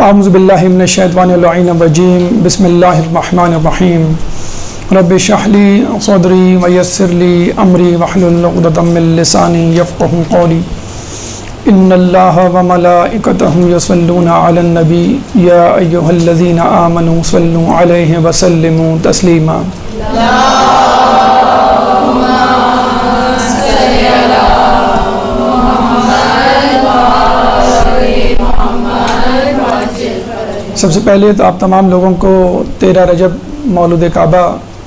اعوذ باللہ من الشیطان الرجیم بسم اللہ الرحمن الرحیم رب اشرح لی صدری ویسر لی امری واحلل عقدۃ من لسانی یفقہوا قولی ان اللہ وملائکتہ یصلون علی النبی یا ایھا الذین آمنوا صلوا علیہ وسلموا تسلیما سب سے پہلے تو آپ تمام لوگوں کو 13 رجب مولود کعبہ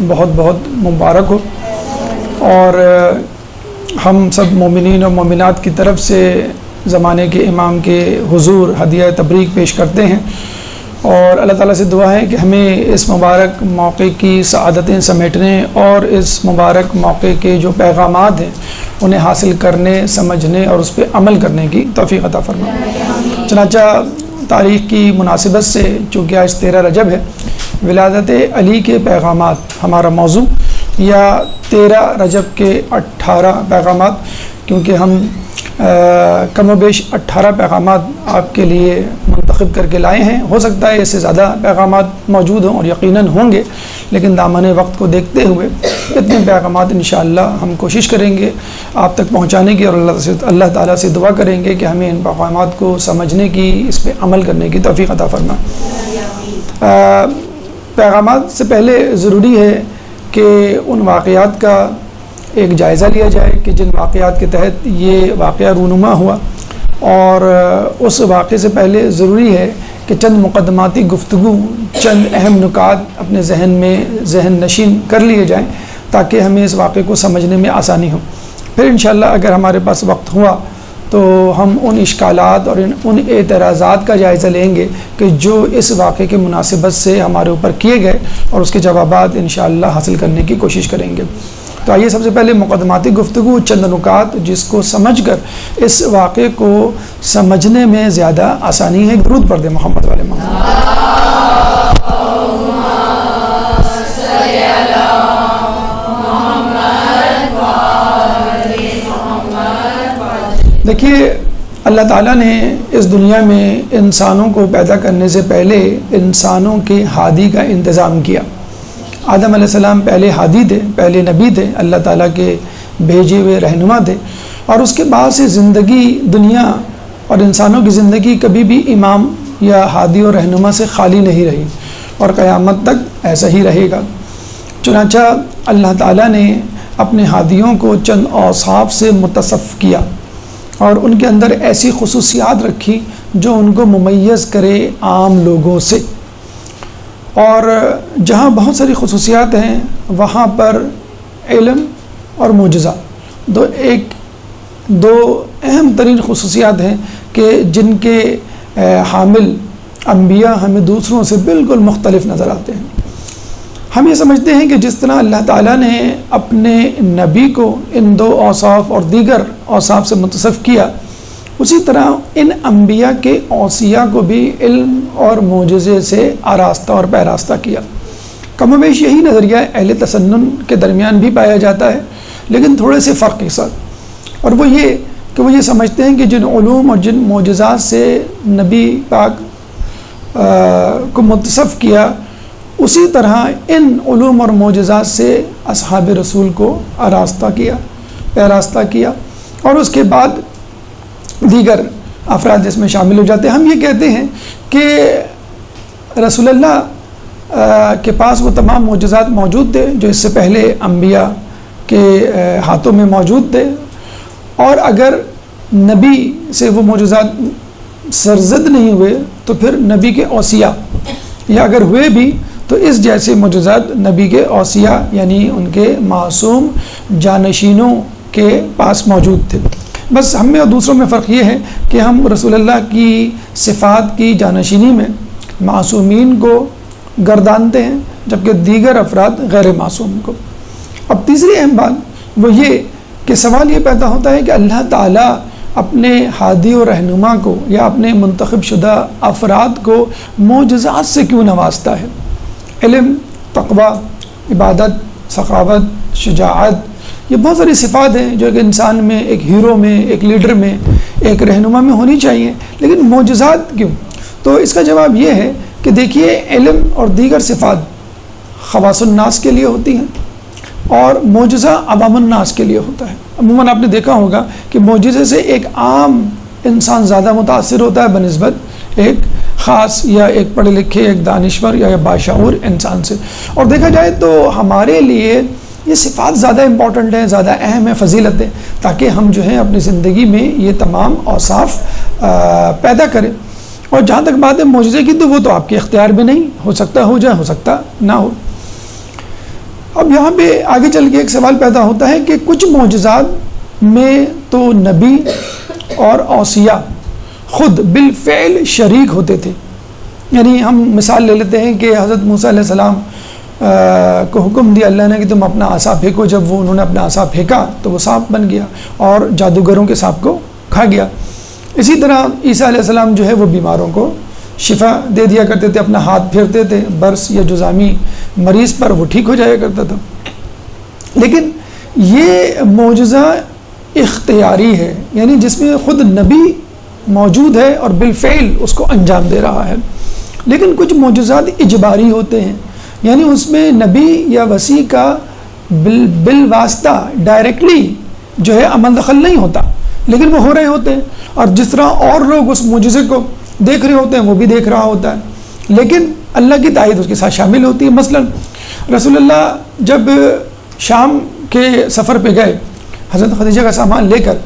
بہت بہت مبارک ہو، اور ہم سب مومنین اور مومنات کی طرف سے زمانے کے امام کے حضور ہدیہ تبریک پیش کرتے ہیں، اور اللہ تعالیٰ سے دعا ہے کہ ہمیں اس مبارک موقع کی سعادتیں سمیٹنے اور اس مبارک موقع کے جو پیغامات ہیں انہیں حاصل کرنے، سمجھنے اور اس پہ عمل کرنے کی توفیق عطا فرمائے۔ چنانچہ تاریخ کی مناسبت سے چونکہ آج 13 رجب ہے، ولادت علی کے پیغامات ہمارا موضوع، یا 13 رجب کے 18 پیغامات، کیونکہ ہم کم و بیش 18 پیغامات آپ کے لیے منتخب کر کے لائے ہیں۔ ہو سکتا ہے اس سے زیادہ پیغامات موجود ہوں اور یقیناً ہوں گے، لیکن دامن وقت کو دیکھتے ہوئے اتنے پیغامات انشاءاللہ ہم کوشش کریں گے آپ تک پہنچانے کی، اور اللہ تعالیٰ سے دعا کریں گے کہ ہمیں ان پیغامات کو سمجھنے کی، اس پہ عمل کرنے کی توفیق عطا فرمائے۔ پیغامات سے پہلے ضروری ہے کہ ان واقعات کا ایک جائزہ لیا جائے کہ جن واقعات کے تحت یہ واقعہ رونما ہوا، اور اس واقعے سے پہلے ضروری ہے کہ چند مقدماتی گفتگو، چند اہم نکات اپنے ذہن میں ذہن نشین کر لیے جائیں تاکہ ہمیں اس واقعے کو سمجھنے میں آسانی ہو۔ پھر انشاءاللہ اگر ہمارے پاس وقت ہوا تو ہم ان اشکالات اور ان اعتراضات کا جائزہ لیں گے کہ جو اس واقعے کے مناسبت سے ہمارے اوپر کیے گئے، اور اس کے جوابات انشاءاللہ حاصل کرنے کی کوشش کریں گے۔ تو آئیے سب سے پہلے مقدماتی گفتگو، چند نکات جس کو سمجھ کر اس واقعے کو سمجھنے میں زیادہ آسانی ہے۔ درود پڑھ دیں محمد والے محمد۔ دیکھیے، اللہ تعالیٰ نے اس دنیا میں انسانوں کو پیدا کرنے سے پہلے انسانوں کے ہادی کا انتظام کیا۔ آدم علیہ السلام پہلے ہادی تھے، پہلے نبی تھے، اللہ تعالیٰ کے بھیجے ہوئے رہنما تھے، اور اس کے بعد سے زندگی، دنیا اور انسانوں کی زندگی کبھی بھی امام یا ہادی اور رہنما سے خالی نہیں رہی، اور قیامت تک ایسا ہی رہے گا۔ چنانچہ اللہ تعالیٰ نے اپنے ہادیوں کو چند اوصاف سے متصف کیا، اور ان کے اندر ایسی خصوصیات رکھی جو ان کو ممیز کرے عام لوگوں سے، اور جہاں بہت ساری خصوصیات ہیں وہاں پر علم اور معجزہ دو اہم ترین خصوصیات ہیں کہ جن کے حامل انبیاء ہمیں دوسروں سے بالکل مختلف نظر آتے ہیں۔ ہم یہ سمجھتے ہیں کہ جس طرح اللہ تعالیٰ نے اپنے نبی کو ان 2 اوصاف اور دیگر اوصاف سے متصف کیا، اسی طرح ان انبیاء کے اوصیاء کو بھی علم اور معجزے سے آراستہ اور پیراستہ کیا۔ کم و بیش یہی نظریہ اہل تسنن کے درمیان بھی پایا جاتا ہے، لیکن تھوڑے سے فرق کے ساتھ، اور وہ یہ کہ وہ یہ سمجھتے ہیں کہ جن علوم اور جن معجزات سے نبی پاک کو متصف کیا، اسی طرح ان علوم اور معجزات سے اصحاب رسول کو آراستہ کیا، پیراستہ کیا، اور اس کے بعد دیگر افراد اس میں شامل ہو جاتے ہیں۔ ہم یہ کہتے ہیں کہ رسول اللہ کے پاس وہ تمام معجزات موجود تھے جو اس سے پہلے انبیاء کے ہاتھوں میں موجود تھے، اور اگر نبی سے وہ معجزات سرزد نہیں ہوئے تو پھر نبی کے اوصیاء، یا اگر ہوئے بھی تو اس جیسے معجزات نبی کے اوصیاء یعنی ان کے معصوم جانشینوں کے پاس موجود تھے۔ بس ہم میں اور دوسروں میں فرق یہ ہے کہ ہم رسول اللہ کی صفات کی جانشینی میں معصومین کو گردانتے ہیں، جبکہ دیگر افراد غیر معصوم کو۔ اب تیسری اہم بات وہ یہ کہ سوال یہ پیدا ہوتا ہے کہ اللہ تعالیٰ اپنے ہادی و رہنما کو یا اپنے منتخب شدہ افراد کو معجزات سے کیوں نوازتا ہے؟ علم، تقوی، عبادت، سخاوت، شجاعت، یہ بہت ساری صفات ہیں جو ایک انسان میں، ایک ہیرو میں، ایک لیڈر میں، ایک رہنما میں ہونی چاہیے، لیکن معجزات کیوں؟ تو اس کا جواب یہ ہے کہ دیکھیے علم اور دیگر صفات خواص الناس کے لیے ہوتی ہیں اور معجزہ عوام الناس کے لیے ہوتا ہے. عموماً آپ نے دیکھا ہوگا کہ معجزے سے ایک عام انسان زیادہ متاثر ہوتا ہے بنسبت ایک خاص یا ایک پڑھے لکھے ایک دانشور یا باشعور انسان سے. اور دیکھا جائے تو ہمارے لیے یہ صفات زیادہ امپورٹنٹ ہیں, زیادہ اہم ہیں, فضیلت ہیں, تاکہ ہم جو ہیں اپنی زندگی میں یہ تمام اوصاف پیدا کریں. اور جہاں تک بات ہے معجزے کی تو وہ تو آپ کے اختیار میں نہیں, ہو سکتا ہو جائے, ہو سکتا نہ ہو. اب یہاں پہ آگے چل کے ایک سوال پیدا ہوتا ہے کہ کچھ معجزات میں تو نبی اور اوصیاء خود بالفعل شریک ہوتے تھے. یعنی ہم مثال لے لیتے ہیں کہ حضرت موسیٰ علیہ السلام کو حکم دیا اللہ نے کہ تم اپنا عصا پھینکو. جب انہوں نے اپنا عصا پھینکا تو وہ سانپ بن گیا اور جادوگروں کے سانپ کو کھا گیا. اسی طرح عیسیٰ علیہ السلام جو ہے وہ بیماروں کو شفا دے دیا کرتے تھے, اپنا ہاتھ پھیرتے تھے برس یا جزامی مریض پر, وہ ٹھیک ہو جایا کرتا تھا. لیکن یہ معجزہ اختیاری ہے, یعنی جس میں خود نبی موجود ہے اور بالفعل اس کو انجام دے رہا ہے. لیکن کچھ معجزات اجباری ہوتے ہیں, یعنی اس میں نبی یا وصی کا بالواسطہ ڈائریکٹلی جو ہے عمل دخل نہیں ہوتا, لیکن وہ ہو رہے ہوتے ہیں. اور جس طرح اور لوگ اس معجزے کو دیکھ رہے ہوتے ہیں وہ بھی دیکھ رہا ہوتا ہے, لیکن اللہ کی تائید اس کے ساتھ شامل ہوتی ہے. مثلا رسول اللہ جب شام کے سفر پہ گئے حضرت خدیجہ کا سامان لے کر,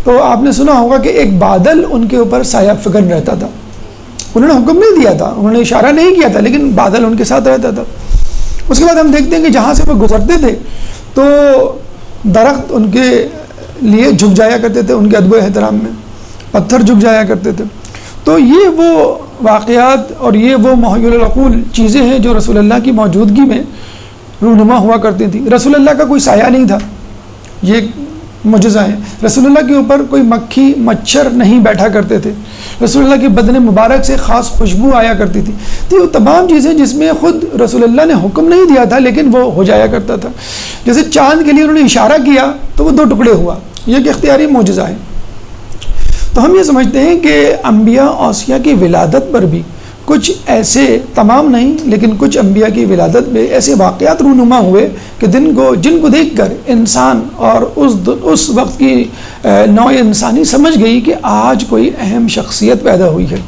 تو آپ نے سنا ہوگا کہ ایک بادل ان کے اوپر سایہ فگن رہتا تھا. انہوں نے حکم نہیں دیا تھا, انہوں نے اشارہ نہیں کیا تھا, لیکن بادل ان کے ساتھ رہتا تھا. اس کے بعد ہم دیکھتے ہیں کہ جہاں سے وہ گزرتے تھے تو درخت ان کے لیے جھک جایا کرتے تھے, ان کے ادب و احترام میں پتھر جھک جایا کرتے تھے. تو یہ وہ واقعات اور یہ وہ محی العقول چیزیں ہیں جو رسول اللہ کی موجودگی میں رونما ہوا کرتی تھیں. رسول اللہ کا کوئی سایہ نہیں تھا, یہ معجزہ ہے. رسول اللہ کے اوپر کوئی مکھی مچھر نہیں بیٹھا کرتے تھے. رسول اللہ کے بدن مبارک سے خاص خوشبو آیا کرتی تھی. تو یہ تمام چیزیں جس میں خود رسول اللہ نے حکم نہیں دیا تھا لیکن وہ ہو جایا کرتا تھا. جیسے چاند کے لیے انہوں نے اشارہ کیا تو وہ 2 ٹکڑے ہوا, یہ ایک اختیاری معجزہ ہے. تو ہم یہ سمجھتے ہیں کہ انبیاء اوصیاء کی ولادت پر بھی کچھ ایسے, تمام نہیں لیکن کچھ انبیاء کی ولادت میں ایسے واقعات رونما ہوئے کہ جن کو دیکھ کر انسان اور اس وقت کی نوع انسانی سمجھ گئی کہ آج کوئی اہم شخصیت پیدا ہوئی ہے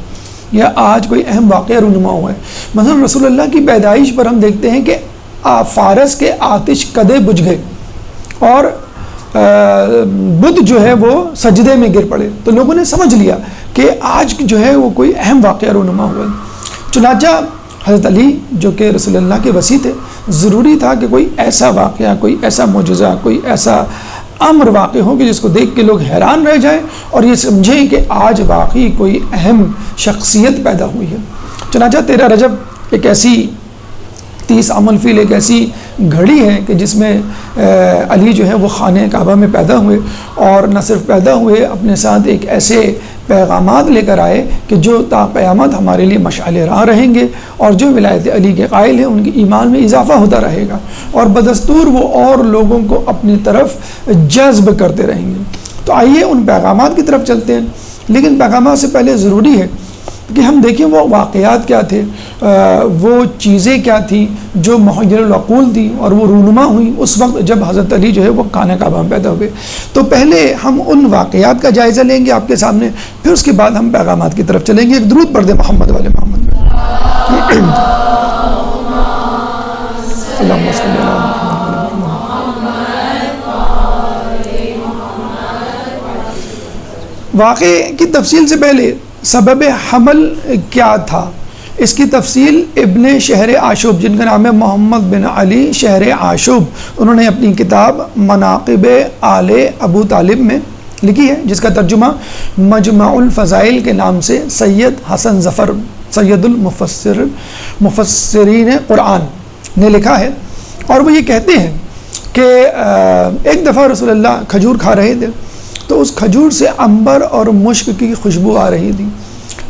یا آج کوئی اہم واقعہ رونما ہوا ہے. مثلا رسول اللہ کی پیدائش پر ہم دیکھتے ہیں کہ فارس کے آتش کدے بجھ گئے اور بدھ جو ہے وہ سجدے میں گر پڑے. تو لوگوں نے سمجھ لیا کہ آج جو ہے وہ کوئی اہم واقعہ رونما ہوا ہے. چنانچہ حضرت علی جو کہ رسول اللہ کے وصی تھے, ضروری تھا کہ کوئی ایسا واقعہ, کوئی ایسا معجزہ, کوئی ایسا امر واقع ہو کہ جس کو دیکھ کے لوگ حیران رہ جائیں اور یہ سمجھیں کہ آج واقعی کوئی اہم شخصیت پیدا ہوئی ہے. چنانچہ 13 رجب ایک ایسی 30 عام الفیل ایک ایسی گھڑی ہے کہ جس میں علی جو ہے وہ خانہ کعبہ میں پیدا ہوئے, اور نہ صرف پیدا ہوئے, اپنے ساتھ ایک ایسے پیغامات لے کر آئے کہ جو تا قیامت ہمارے لیے مشعل راہ رہیں گے, اور جو ولایت علی کے قائل ہیں ان کے ایمان میں اضافہ ہوتا رہے گا, اور بدستور وہ اور لوگوں کو اپنی طرف جذب کرتے رہیں گے. تو آئیے ان پیغامات کی طرف چلتے ہیں. لیکن پیغامات سے پہلے ضروری ہے کہ ہم دیکھیں وہ واقعات کیا تھے, وہ چیزیں کیا تھیں جو محیر العقول تھی اور وہ رونما ہوئی اس وقت جب حضرت علی جو ہے وہ خانہ کعبہ میں پیدا ہوئے. تو پہلے ہم ان واقعات کا جائزہ لیں گے آپ کے سامنے, پھر اس کے بعد ہم پیغامات کی طرف چلیں گے. ایک درود پڑھ دیں محمد والے محمد میں. واقعے کی تفصیل سے پہلے سبب حمل کیا تھا, اس کی تفصیل ابن شہر عاشوب, جن کا نام ہے محمد بن علی شہر عاشوب, انہوں نے اپنی کتاب مناقب آل ابو طالب میں لکھی ہے, جس کا ترجمہ مجمع الفضائل کے نام سے سید حسن ظفر سید المفسرین قرآن نے لکھا ہے. اور وہ یہ کہتے ہیں کہ ایک دفعہ رسول اللہ کھجور کھا رہے تھے, تو اس کھجور سے عنبر اور مشک کی خوشبو آ رہی تھی,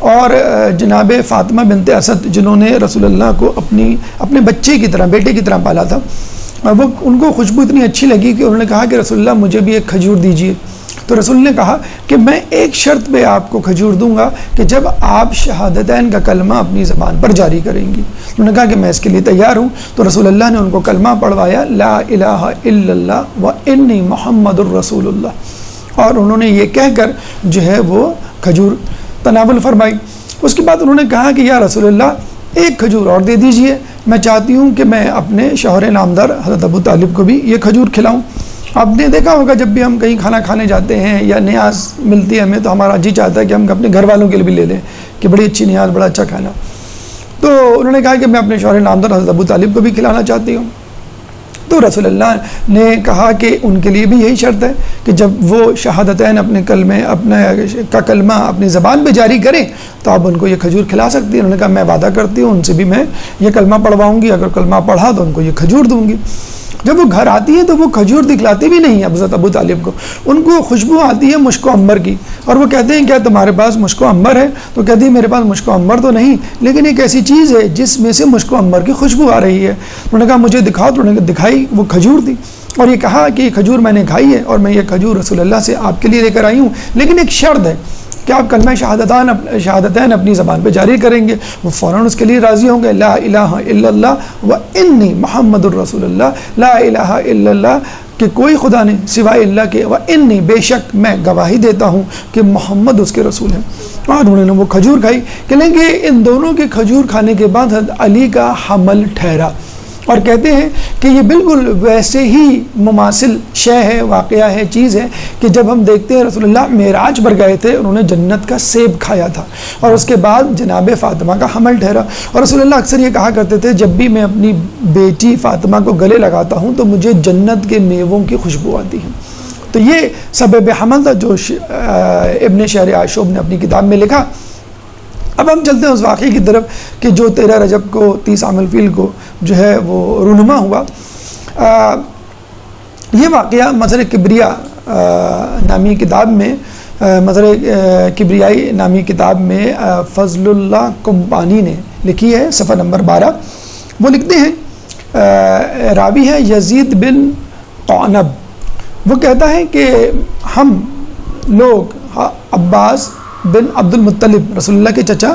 اور جناب فاطمہ بنت اسد جنہوں نے رسول اللہ کو اپنے بچے کی طرح, بیٹے کی طرح پالا تھا, وہ ان کو خوشبو اتنی اچھی لگی کہ انہوں نے کہا کہ رسول اللہ مجھے بھی ایک کھجور دیجیے. تو رسول نے کہا کہ میں ایک شرط پہ آپ کو کھجور دوں گا کہ جب آپ شہادتین کا کلمہ اپنی زبان پر جاری کریں گی. انہوں نے کہا کہ میں اس کے لیے تیار ہوں. تو رسول اللہ نے ان کو کلمہ پڑھوایا لا الہ الا اللہ و انی محمد الرسول اللہ، اور انہوں نے یہ کہہ کر جو ہے وہ کھجور تناول فرمائی. اس کے بعد انہوں نے کہا کہ یا رسول اللہ ایک کھجور اور دے دیجئے، میں چاہتی ہوں کہ میں اپنے شوہر نامدار حضرت ابو طالب کو بھی یہ کھجور کھلاؤں. آپ نے دیکھا ہوگا جب بھی ہم کہیں کھانا کھانے جاتے ہیں یا نیاز ملتی ہے ہمیں تو ہمارا جی چاہتا ہے کہ ہم اپنے گھر والوں کے لیے بھی لے لیں کہ بڑی اچھی نیاز، بڑا اچھا کھانا. تو انہوں نے کہا کہ میں اپنے شوہر نامدار حضرت ابو طالب کو بھی کھلانا چاہتی ہوں. تو رسول اللہ نے کہا کہ ان کے لیے بھی یہی شرط ہے کہ جب وہ شہادتین اپنے کلمہ اپنی زبان پہ جاری کریں تو آپ ان کو یہ کھجور کھلا سکتی ہیں. انہوں نے کہا میں وعدہ کرتی ہوں ان سے بھی میں یہ کلمہ پڑھواؤں گی، اگر کلمہ پڑھا تو ان کو یہ کھجور دوں گی. جب وہ گھر آتی ہے تو وہ کھجور دکھلاتی بھی نہیں حضرت ابو طالب کو، ان کو خوشبو آتی ہے مشک و عنبر کی، اور وہ کہتے ہیں کیا تمہارے پاس مشک و عنبر ہے؟ تو کہتی ہے میرے پاس مشک و عنبر تو نہیں، لیکن ایک ایسی چیز ہے جس میں سے مشک و عنبر کی خوشبو آ رہی ہے. انہوں نے کہا مجھے دکھاؤ. تو انہوں نے دکھائی، وہ کھجور تھی، اور یہ کہا کہ یہ کھجور میں نے کھائی ہے اور میں یہ کھجور رسول اللہ سے آپ کے لیے لے کر آئی ہوں، لیکن ایک شرط ہے کہ آپ کلمہ شہادتین اپنی زبان پہ جاری کریں گے. وہ فوراً اس کے لیے راضی ہوں گے. لا الہ الا اللہ و انی محمد الرسول اللہ، لا الہ الا اللہ کہ کوئی خدا نہیں سوائے اللہ کے، و انی بے شک میں گواہی دیتا ہوں کہ محمد اس کے رسول ہیں. اور انہوں نے وہ کھجور کھائی. کہ ان دونوں کے کھجور کھانے کے بعد حضرت علی کا حمل ٹھہرا، اور کہتے ہیں کہ یہ بالکل ویسے ہی مماثل شے ہے، واقعہ ہے، چیز ہے کہ جب ہم دیکھتے ہیں رسول اللہ معراج پر گئے تھے، انہوں نے جنت کا سیب کھایا تھا اور اس کے بعد جناب فاطمہ کا حمل ٹھہرا. اور رسول اللہ اکثر یہ کہا کرتے تھے جب بھی میں اپنی بیٹی فاطمہ کو گلے لگاتا ہوں تو مجھے جنت کے میووں کی خوشبو آتی ہے. تو یہ سبب حمل تھا جو ابن شہر عاشوب نے اپنی کتاب میں لکھا. اب ہم چلتے ہیں اس واقعے کی طرف کہ جو 13 رجب کو 30 عام الفیل کو جو ہے وہ رونما ہوا. یہ واقعہ مظہر کبریا نامی کتاب میں کبریائی نامی کتاب میں فضل اللہ کمپانی نے لکھی ہے، صفحہ نمبر 12. وہ لکھتے ہیں راوی ہے یزید بن قعنب. وہ کہتا ہے کہ ہم لوگ عباس بن عبد المطلب رسول اللہ کے چچا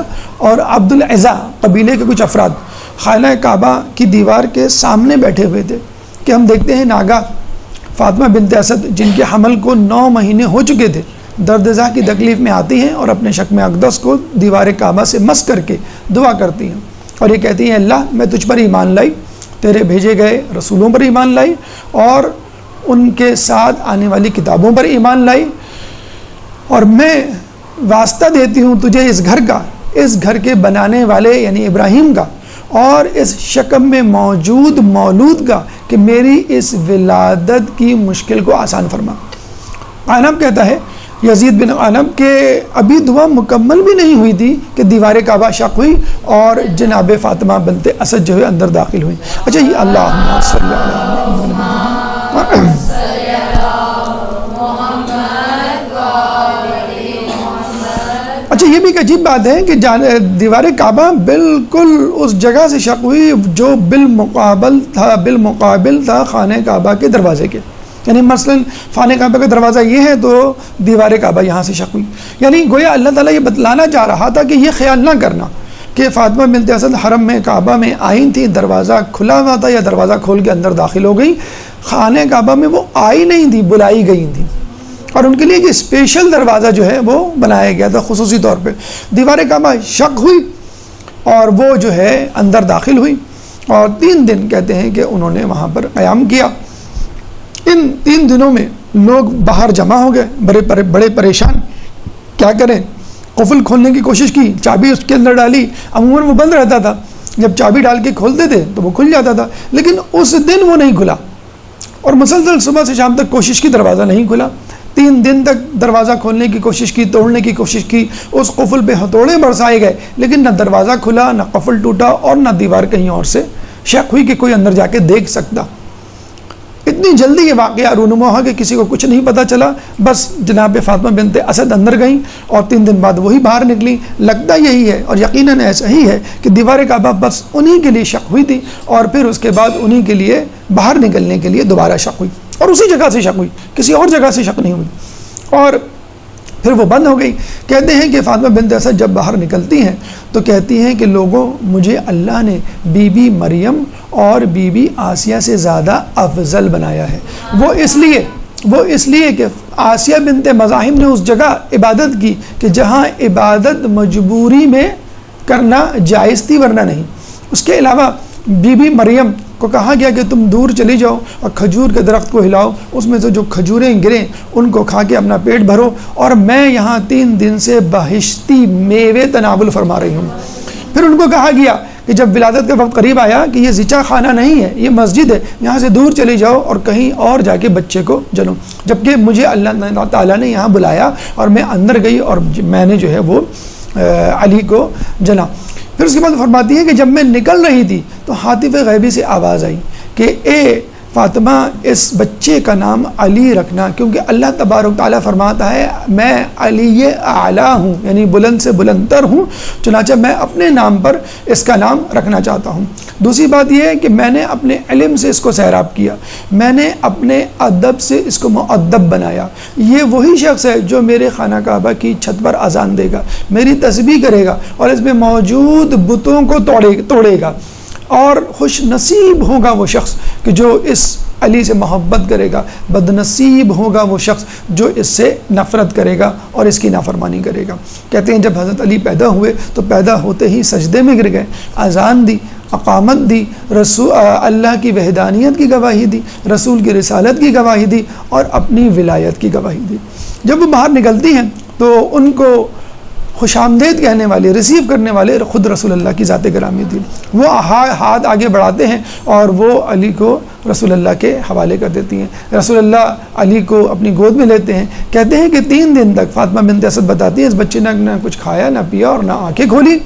اور عبد العزا قبیلے کے کچھ افراد خانہ کعبہ کی دیوار کے سامنے بیٹھے ہوئے تھے کہ ہم دیکھتے ہیں ناگا فاطمہ بنت اسد جن کے حمل کو 9 مہینے ہو چکے تھے درد زا کی تکلیف میں آتی ہیں اور اپنے شکم اقدس کو دیوار کعبہ سے مس کر کے دعا کرتی ہیں اور یہ کہتی ہیں اللہ میں تجھ پر ایمان لائی، تیرے بھیجے گئے رسولوں پر ایمان لائی اور ان کے ساتھ آنے والی کتابوں پر ایمان لائی، اور میں واسطہ دیتی ہوں تجھے اس گھر کا، اس گھر کے بنانے والے یعنی ابراہیم کا، اور اس شکم میں موجود مولود کا کہ میری اس ولادت کی مشکل کو آسان فرما. قعنب کہتا ہے یزید بن قعنب کہ ابھی دعا مکمل بھی نہیں ہوئی تھی کہ دیوار کعبہ شق ہوئی اور جناب فاطمہ بنت اسد جو ہے اندر داخل ہوئی. اچھا یہ اللہم صلی اچھا یہ بھی ایک عجیب بات ہے کہ دیوار کعبہ بالکل اس جگہ سے شق ہوئی جو بالمقابل تھا خانہ کعبہ کے دروازے کے، یعنی مثلا خانہ کعبہ کا دروازہ یہ ہے تو دیوار کعبہ یہاں سے شق ہوئی. یعنی گویا اللہ تعالیٰ یہ بتلانا چاہ رہا تھا کہ یہ خیال نہ کرنا کہ فاطمہ بنت اسد حرم میں کعبہ میں آئی تھی، دروازہ کھلا ہوا تھا یا دروازہ کھول کے اندر داخل ہو گئی. خانہ کعبہ میں وہ آئی نہیں تھی، بلائی گئی تھی، اور ان کے لیے یہ اسپیشل دروازہ جو ہے وہ بنایا گیا تھا خصوصی طور پہ. دیوار کعبہ شق ہوئی اور وہ جو ہے اندر داخل ہوئی اور 3 دن کہتے ہیں کہ انہوں نے وہاں پر قیام کیا. ان 3 دنوں میں لوگ باہر جمع ہو گئے، بڑے پریشان، کیا کریں. قفل کھولنے کی کوشش کی، چابی اس کے اندر ڈالی، عموماً وہ بند رہتا تھا، جب چابی ڈال کے کھولتے تھے تو وہ کھل جاتا تھا، لیکن اس دن وہ نہیں کھلا اور مسلسل صبح سے شام تک کوشش کی، دروازہ نہیں کھلا. 3 دن تک دروازہ کھولنے کی کوشش کی، توڑنے کی کوشش کی، اس قفل پہ ہتھوڑے برسائے گئے، لیکن نہ دروازہ کھلا، نہ قفل ٹوٹا اور نہ دیوار کہیں اور سے شق ہوئی کہ کوئی اندر جا کے دیکھ سکتا. اتنی جلدی یہ واقعہ رونما ہوا کہ کسی کو کچھ نہیں پتہ چلا. بس جناب فاطمہ بنت اسد اندر گئیں اور 3 دن بعد وہی باہر نکلی. لگتا یہی ہے اور یقیناً ایسا ہی ہے کہ دیوار کعبہ بس انہی کے لیے شق ہوئی تھی اور پھر اس کے بعد انہی کے لیے باہر نکلنے کے لیے دوبارہ شق ہوئی اور اسی جگہ سے شق ہوئی، کسی اور جگہ سے شق نہیں ہوئی. اور پھر وہ بند ہو گئی۔ کہتے ہیں کہ فاطمہ بنت اسد جب باہر نکلتی ہیں تو کہتی ہیں کہ لوگوں، مجھے اللہ نے بی بی مریم اور بی بی آسیہ سے زیادہ افضل بنایا ہے۔ وہ اس لیے کہ آسیہ بنت مزاحم نے اس جگہ عبادت کی کہ جہاں عبادت مجبوری میں کرنا جائز تھی ورنہ نہیں۔ اس کے علاوہ بی بی مریم کو کہا گیا کہ تم دور چلی جاؤ اور کھجور کے درخت کو ہلاؤ، اس میں سے جو کھجوریں گریں ان کو کھا کے اپنا پیٹ بھرو، اور میں یہاں 3 دن سے بہشتی میوے تناول فرما رہی ہوں۔ پھر ان کو کہا گیا کہ جب ولادت کا وقت قریب آیا کہ یہ زچا خانہ نہیں ہے، یہ مسجد ہے، یہاں سے دور چلی جاؤ اور کہیں اور جا کے بچے کو جنو، جبکہ مجھے اللہ تعالیٰ نے یہاں بلایا اور میں اندر گئی اور میں نے جو ہے وہ علی کو جنا۔ پھر اس کے بعد فرماتی ہے کہ جب میں نکل رہی تھی تو ہاتف غیبی سے آواز آئی کہ اے فاطمہ، اس بچے کا نام علی رکھنا، کیونکہ اللہ تبارک تعالیٰ فرماتا ہے میں علی اعلیٰ ہوں، یعنی بلند سے بلند تر ہوں، چنانچہ میں اپنے نام پر اس کا نام رکھنا چاہتا ہوں۔ دوسری بات یہ ہے کہ میں نے اپنے علم سے اس کو سیراب کیا، میں نے اپنے ادب سے اس کو مؤدب بنایا۔ یہ وہی شخص ہے جو میرے خانہ کعبہ کی چھت پر اذان دے گا، میری تسبیح کرے گا اور اس میں موجود بتوں کو توڑے گا، اور خوش نصیب ہوگا وہ شخص کہ جو اس علی سے محبت کرے گا، بد نصیب ہوگا وہ شخص جو اس سے نفرت کرے گا اور اس کی نافرمانی کرے گا۔ کہتے ہیں جب حضرت علی پیدا ہوئے تو پیدا ہوتے ہی سجدے میں گر گئے، اذان دی، اقامت دی، اللہ کی وحدانیت کی گواہی دی، رسول کی رسالت کی گواہی دی اور اپنی ولایت کی گواہی دی۔ جب وہ باہر نکلتی ہیں تو ان کو خوش آمدید کہنے والے، ریسیو کرنے والے خود رسول اللہ کی ذات گرامی تھی۔ وہ ہاتھ آگے بڑھاتے ہیں اور وہ علی کو رسول اللہ کے حوالے کر دیتی ہیں۔ رسول اللہ علی کو اپنی گود میں لیتے ہیں۔ کہتے ہیں کہ 3 دن تک فاطمہ بنت اسد بتاتی ہیں اس بچے نے نہ کچھ کھایا، نہ پیا اور نہ آنکھیں کھولی،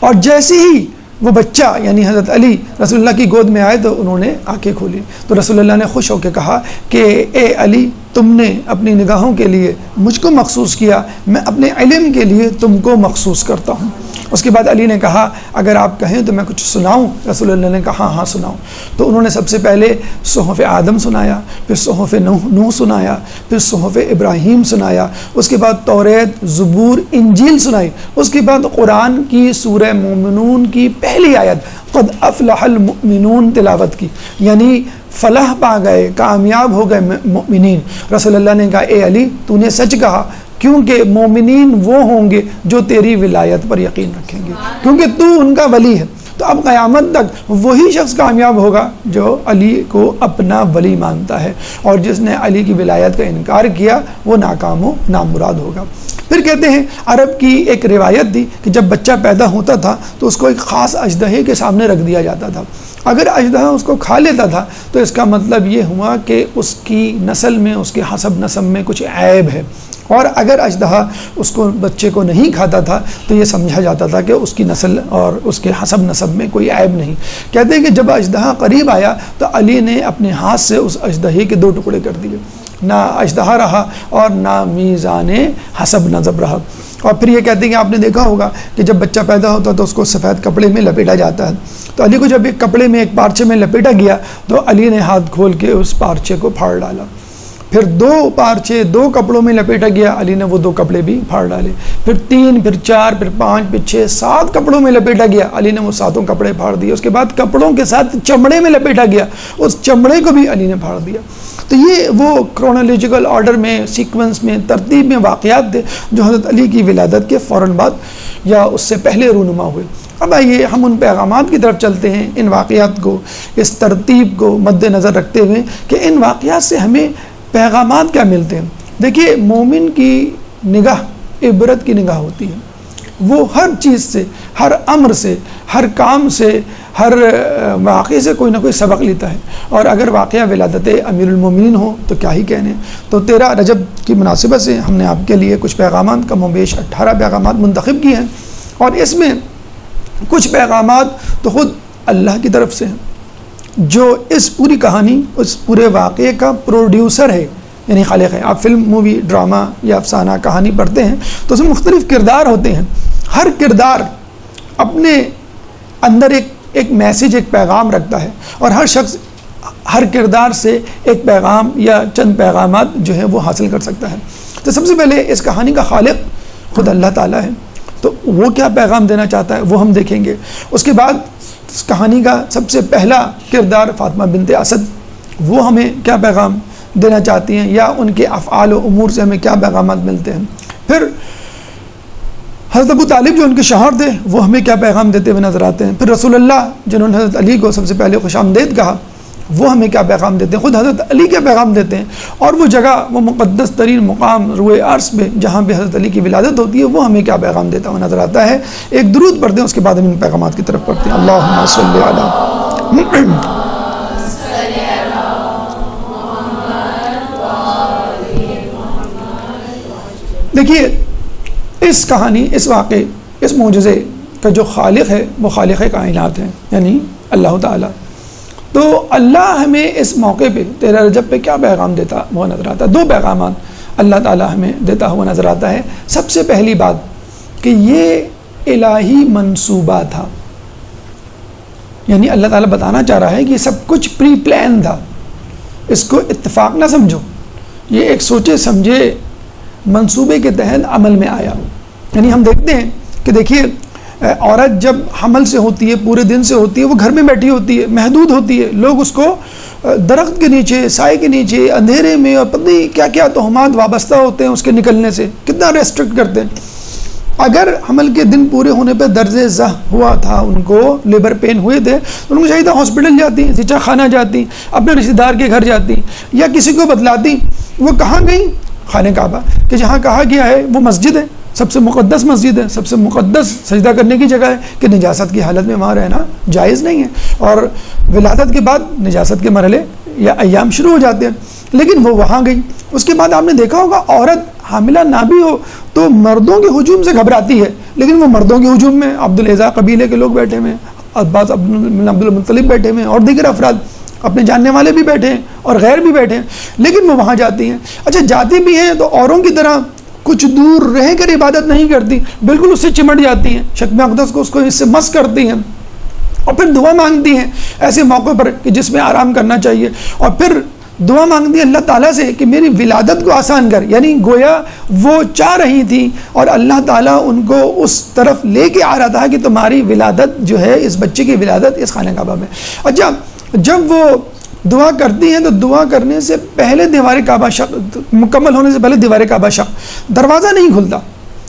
اور جیسے ہی وہ بچہ یعنی حضرت علی رسول اللہ کی گود میں آئے تو انہوں نے آنکھیں کھولی، تو رسول اللہ نے خوش ہو کے کہا کہ اے علی، تم نے اپنی نگاہوں کے لیے مجھ کو مخصوص کیا، میں اپنے علم کے لیے تم کو مخصوص کرتا ہوں۔ اس کے بعد علی نے کہا اگر آپ کہیں تو میں کچھ سناؤں؟ رسول اللہ نے کہا ہاں سناؤ۔ تو انہوں نے سب سے پہلے صحف آدم سنایا، پھر صحف نوح سنایا، پھر صحف ابراہیم سنایا، اس کے بعد توریت، زبور، انجیل سنائی، اس کے بعد قرآن کی سورہ مومنون کی پہلی آیت قد افلح المؤمنون تلاوت کی، یعنی فلاح پا گئے، کامیاب ہو گئے مومنین۔ رسول اللہ نے کہا اے علی، تو نے سچ کہا، کیونکہ مومنین وہ ہوں گے جو تیری ولایت پر یقین رکھیں گے، کیونکہ تو ان کا ولی ہے۔ تو اب قیامت تک وہی شخص کامیاب ہوگا جو علی کو اپنا ولی مانتا ہے، اور جس نے علی کی ولایت کا انکار کیا وہ ناکام و نامراد ہوگا۔ پھر کہتے ہیں عرب کی ایک روایت تھی کہ جب بچہ پیدا ہوتا تھا تو اس کو ایک خاص اژدہے کے سامنے رکھ دیا جاتا تھا، اگر اژدہا اس کو کھا لیتا تھا تو اس کا مطلب یہ ہوا کہ اس کی نسل میں، اس کے حسب نسب میں کچھ عیب ہے، اور اگر اژدہا اس کو بچے کو نہیں کھاتا تھا تو یہ سمجھا جاتا تھا کہ اس کی نسل اور اس کے حسب نسب میں کوئی عیب نہیں۔ کہتے ہیں کہ جب اژدہا قریب آیا تو علی نے اپنے ہاتھ سے اس اژدہے کے 2 ٹکڑے کر دیے، نہ اژدہا رہا اور نہ میزان حسب نسب رہا۔ اور پھر یہ کہتے ہیں کہ آپ نے دیکھا ہوگا کہ جب بچہ پیدا ہوتا تو اس کو سفید کپڑے میں لپیٹا جاتا ہے، تو علی کو جب ایک کپڑے میں، ایک پارچے میں لپیٹا گیا تو علی نے ہاتھ کھول کے اس پارچے کو پھاڑ ڈالا، پھر 2 پارچے 2 کپڑوں میں لپیٹا گیا، علی نے وہ 2 کپڑے بھی پھاڑ ڈالے، پھر 3، پھر 4، پھر 5، پھر 6، 7 کپڑوں میں لپیٹا گیا، علی نے وہ 7 کپڑے پھاڑ دیے۔ اس کے بعد کپڑوں کے ساتھ چمڑے میں لپیٹا گیا، اس چمڑے کو بھی علی نے پھاڑ دیا۔ تو یہ وہ کرونالوجیکل آرڈر میں، سیکوینس میں، ترتیب میں واقعات تھے جو حضرت علی کی ولادت کے فوراً بعد یا اس سے پہلے رونما ہوئے۔ اب آئیے ہم ان پیغامات کی طرف چلتے ہیں، ان واقعات کو، اس ترتیب کو مد نظر رکھتے ہوئے کہ ان واقعات سے ہمیں پیغامات کیا ملتے ہیں۔ دیکھیے مومن کی نگاہ عبرت کی نگاہ ہوتی ہے، وہ ہر چیز سے، ہر امر سے، ہر کام سے، ہر واقعے سے کوئی نہ کوئی سبق لیتا ہے، اور اگر واقعہ ولادت امیر المومنین ہو تو کیا ہی کہنے۔ تو 13 رجب کی مناسبت سے ہم نے آپ کے لیے کچھ پیغامات، کم و بیش 18 پیغامات منتخب کیے ہیں، اور اس میں کچھ پیغامات تو خود اللہ کی طرف سے ہیں جو اس پوری کہانی، اس پورے واقعے کا پروڈیوسر ہے، یعنی خالق ہے۔ آپ فلم، مووی، ڈرامہ یا افسانہ کہانی پڑھتے ہیں تو اس میں مختلف کردار ہوتے ہیں، ہر کردار اپنے اندر ایک میسیج، ایک پیغام رکھتا ہے، اور ہر شخص ہر کردار سے ایک پیغام یا چند پیغامات جو ہے وہ حاصل کر سکتا ہے. تو سب سے پہلے اس کہانی کا خالق خود اللہ تعالیٰ ہے، تو وہ کیا پیغام دینا چاہتا ہے وہ ہم دیکھیں گے. اس کے بعد اس کہانی کا سب سے پہلا کردار فاطمہ بنت اسد، وہ ہمیں کیا پیغام دینا چاہتی ہیں یا ان کے افعال و امور سے ہمیں کیا پیغامات ملتے ہیں. پھر حضرت ابو طالب جو ان کے شوہر تھے وہ ہمیں کیا پیغام دیتے ہوئے نظر آتے ہیں. پھر رسول اللہ جنہوں نے حضرت علی کو سب سے پہلے خوش آمدید کہا، وہ ہمیں کیا پیغام دیتے ہیں. خود حضرت علی کیا پیغام دیتے ہیں، اور وہ جگہ، وہ مقدس ترین مقام روئے عرش پہ جہاں پہ حضرت علی کی ولادت ہوتی ہے، وہ ہمیں کیا پیغام دیتا ہوا نظر آتا ہے. ایک درود پڑھتے ہیں، اس کے بعد ہم ان پیغامات کی طرف پڑھتے ہیں. اللہم صلی علی. دیکھیے اس کہانی، اس واقعے، اس معجزے کا جو خالق ہے وہ خالق کائنات ہے، یعنی اللہ تعالیٰ. تو اللہ ہمیں اس موقع پہ 13 رجب پہ کیا پیغام دیتا ہوا نظر آتا ہے. 2 پیغامات اللہ تعالیٰ ہمیں دیتا ہوا نظر آتا ہے. سب سے پہلی بات کہ یہ الہی منصوبہ تھا، یعنی اللہ تعالیٰ بتانا چاہ رہا ہے کہ یہ سب کچھ پری پلان تھا، اس کو اتفاق نہ سمجھو، یہ ایک سوچے سمجھے منصوبے کے تحت عمل میں آیا. یعنی ہم دیکھتے ہیں کہ دیکھیے عورت جب حمل سے ہوتی ہے، پورے دن سے ہوتی ہے، وہ گھر میں بیٹھی ہوتی ہے، محدود ہوتی ہے. لوگ اس کو درخت کے نیچے، سائے کے نیچے، اندھیرے میں اور پتہ نہیں کیا کیا تہمات وابستہ ہوتے ہیں اس کے نکلنے سے، کتنا ریسٹرکٹ کرتے ہیں. اگر حمل کے دن پورے ہونے پہ درز زہ ہوا تھا، ان کو لیبر پین ہوئے تھے، تو ان کو چاہیے تھا ہاسپٹل جاتی، زچہ خانہ جاتی، اپنے رشتہ دار کے گھر جاتی، یا کسی کو بتلاتی. وہ کہاں گئی؟ خانہ کعبہ، کہ جہاں کہا گیا ہے وہ مسجد ہے، سب سے مقدس مسجد ہے، سب سے مقدس سجدہ کرنے کی جگہ ہے، کہ نجاست کی حالت میں وہاں رہنا جائز نہیں ہے. اور ولادت کے بعد نجاست کے مرحلے یا ایام شروع ہو جاتے ہیں. لیکن وہ وہاں گئی. اس کے بعد آپ نے دیکھا ہوگا عورت حاملہ نہ بھی ہو تو مردوں کے ہجوم سے گھبراتی ہے، لیکن وہ مردوں کے ہجوم میں عبد العزا قبیلے کے لوگ بیٹھے ہوئے ہیں، عباس عبد المطلب بیٹھے ہوئے ہیں، اور دیگر افراد اپنے جاننے والے بھی بیٹھے ہیں اور غیر بھی بیٹھے ہیں، لیکن وہ وہاں جاتی ہیں. اچھا جاتی بھی ہیں تو اوروں کی طرح کچھ دور رہ کر عبادت نہیں کرتی، بالکل اس سے چمٹ جاتی ہیں، شکم اقدس کو اس کو اس سے مس کرتی ہیں، اور پھر دعا مانگتی ہیں ایسے موقع پر کہ جس میں آرام کرنا چاہیے. اور پھر دعا مانگتی ہیں اللہ تعالیٰ سے کہ میری ولادت کو آسان کر. یعنی گویا وہ چاہ رہی تھی اور اللہ تعالیٰ ان کو اس طرف لے کے آ رہا تھا کہ تمہاری ولادت جو ہے، اس بچے کی ولادت اس خانہ کعبہ میں. اچھا جب وہ دعا کرتی ہیں تو دعا کرنے سے پہلے دیوار کعبہ شق مکمل ہونے سے پہلے دیوار کعبہ شق، دروازہ نہیں کھلتا،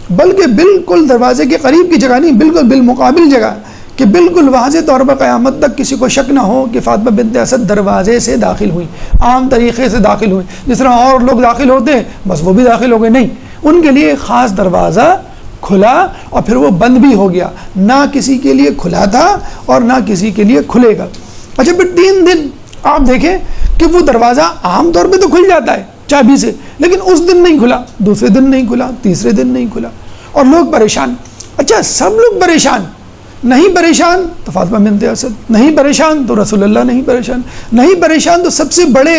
بلکہ بالکل دروازے کے قریب کی جگہ نہیں، بالکل بالمقابل جگہ، کہ بالکل واضح طور پر قیامت تک کسی کو شک نہ ہو کہ فاطمہ بنت اسد دروازے سے داخل ہوئی، عام طریقے سے داخل ہوئی، جس طرح اور لوگ داخل ہوتے ہیں بس وہ بھی داخل ہو گئے. نہیں، ان کے لیے خاص دروازہ کھلا اور پھر وہ بند بھی ہو گیا، نہ کسی کے لیے کھلا تھا اور نہ کسی کے لیے کھلے گا. اچھا پھر 3 دن آپ دیکھیں کہ وہ دروازہ عام طور پہ تو کھل جاتا ہے چابی سے، لیکن اس دن نہیں کھلا، دوسرے دن نہیں کھلا، تیسرے دن نہیں کھلا، اور لوگ پریشان. اچھا سب لوگ پریشان، نہیں پریشان تو فاطمہ بنت اسد، نہیں پریشان تو رسول اللہ نہیں پریشان، نہیں پریشان تو سب سے بڑے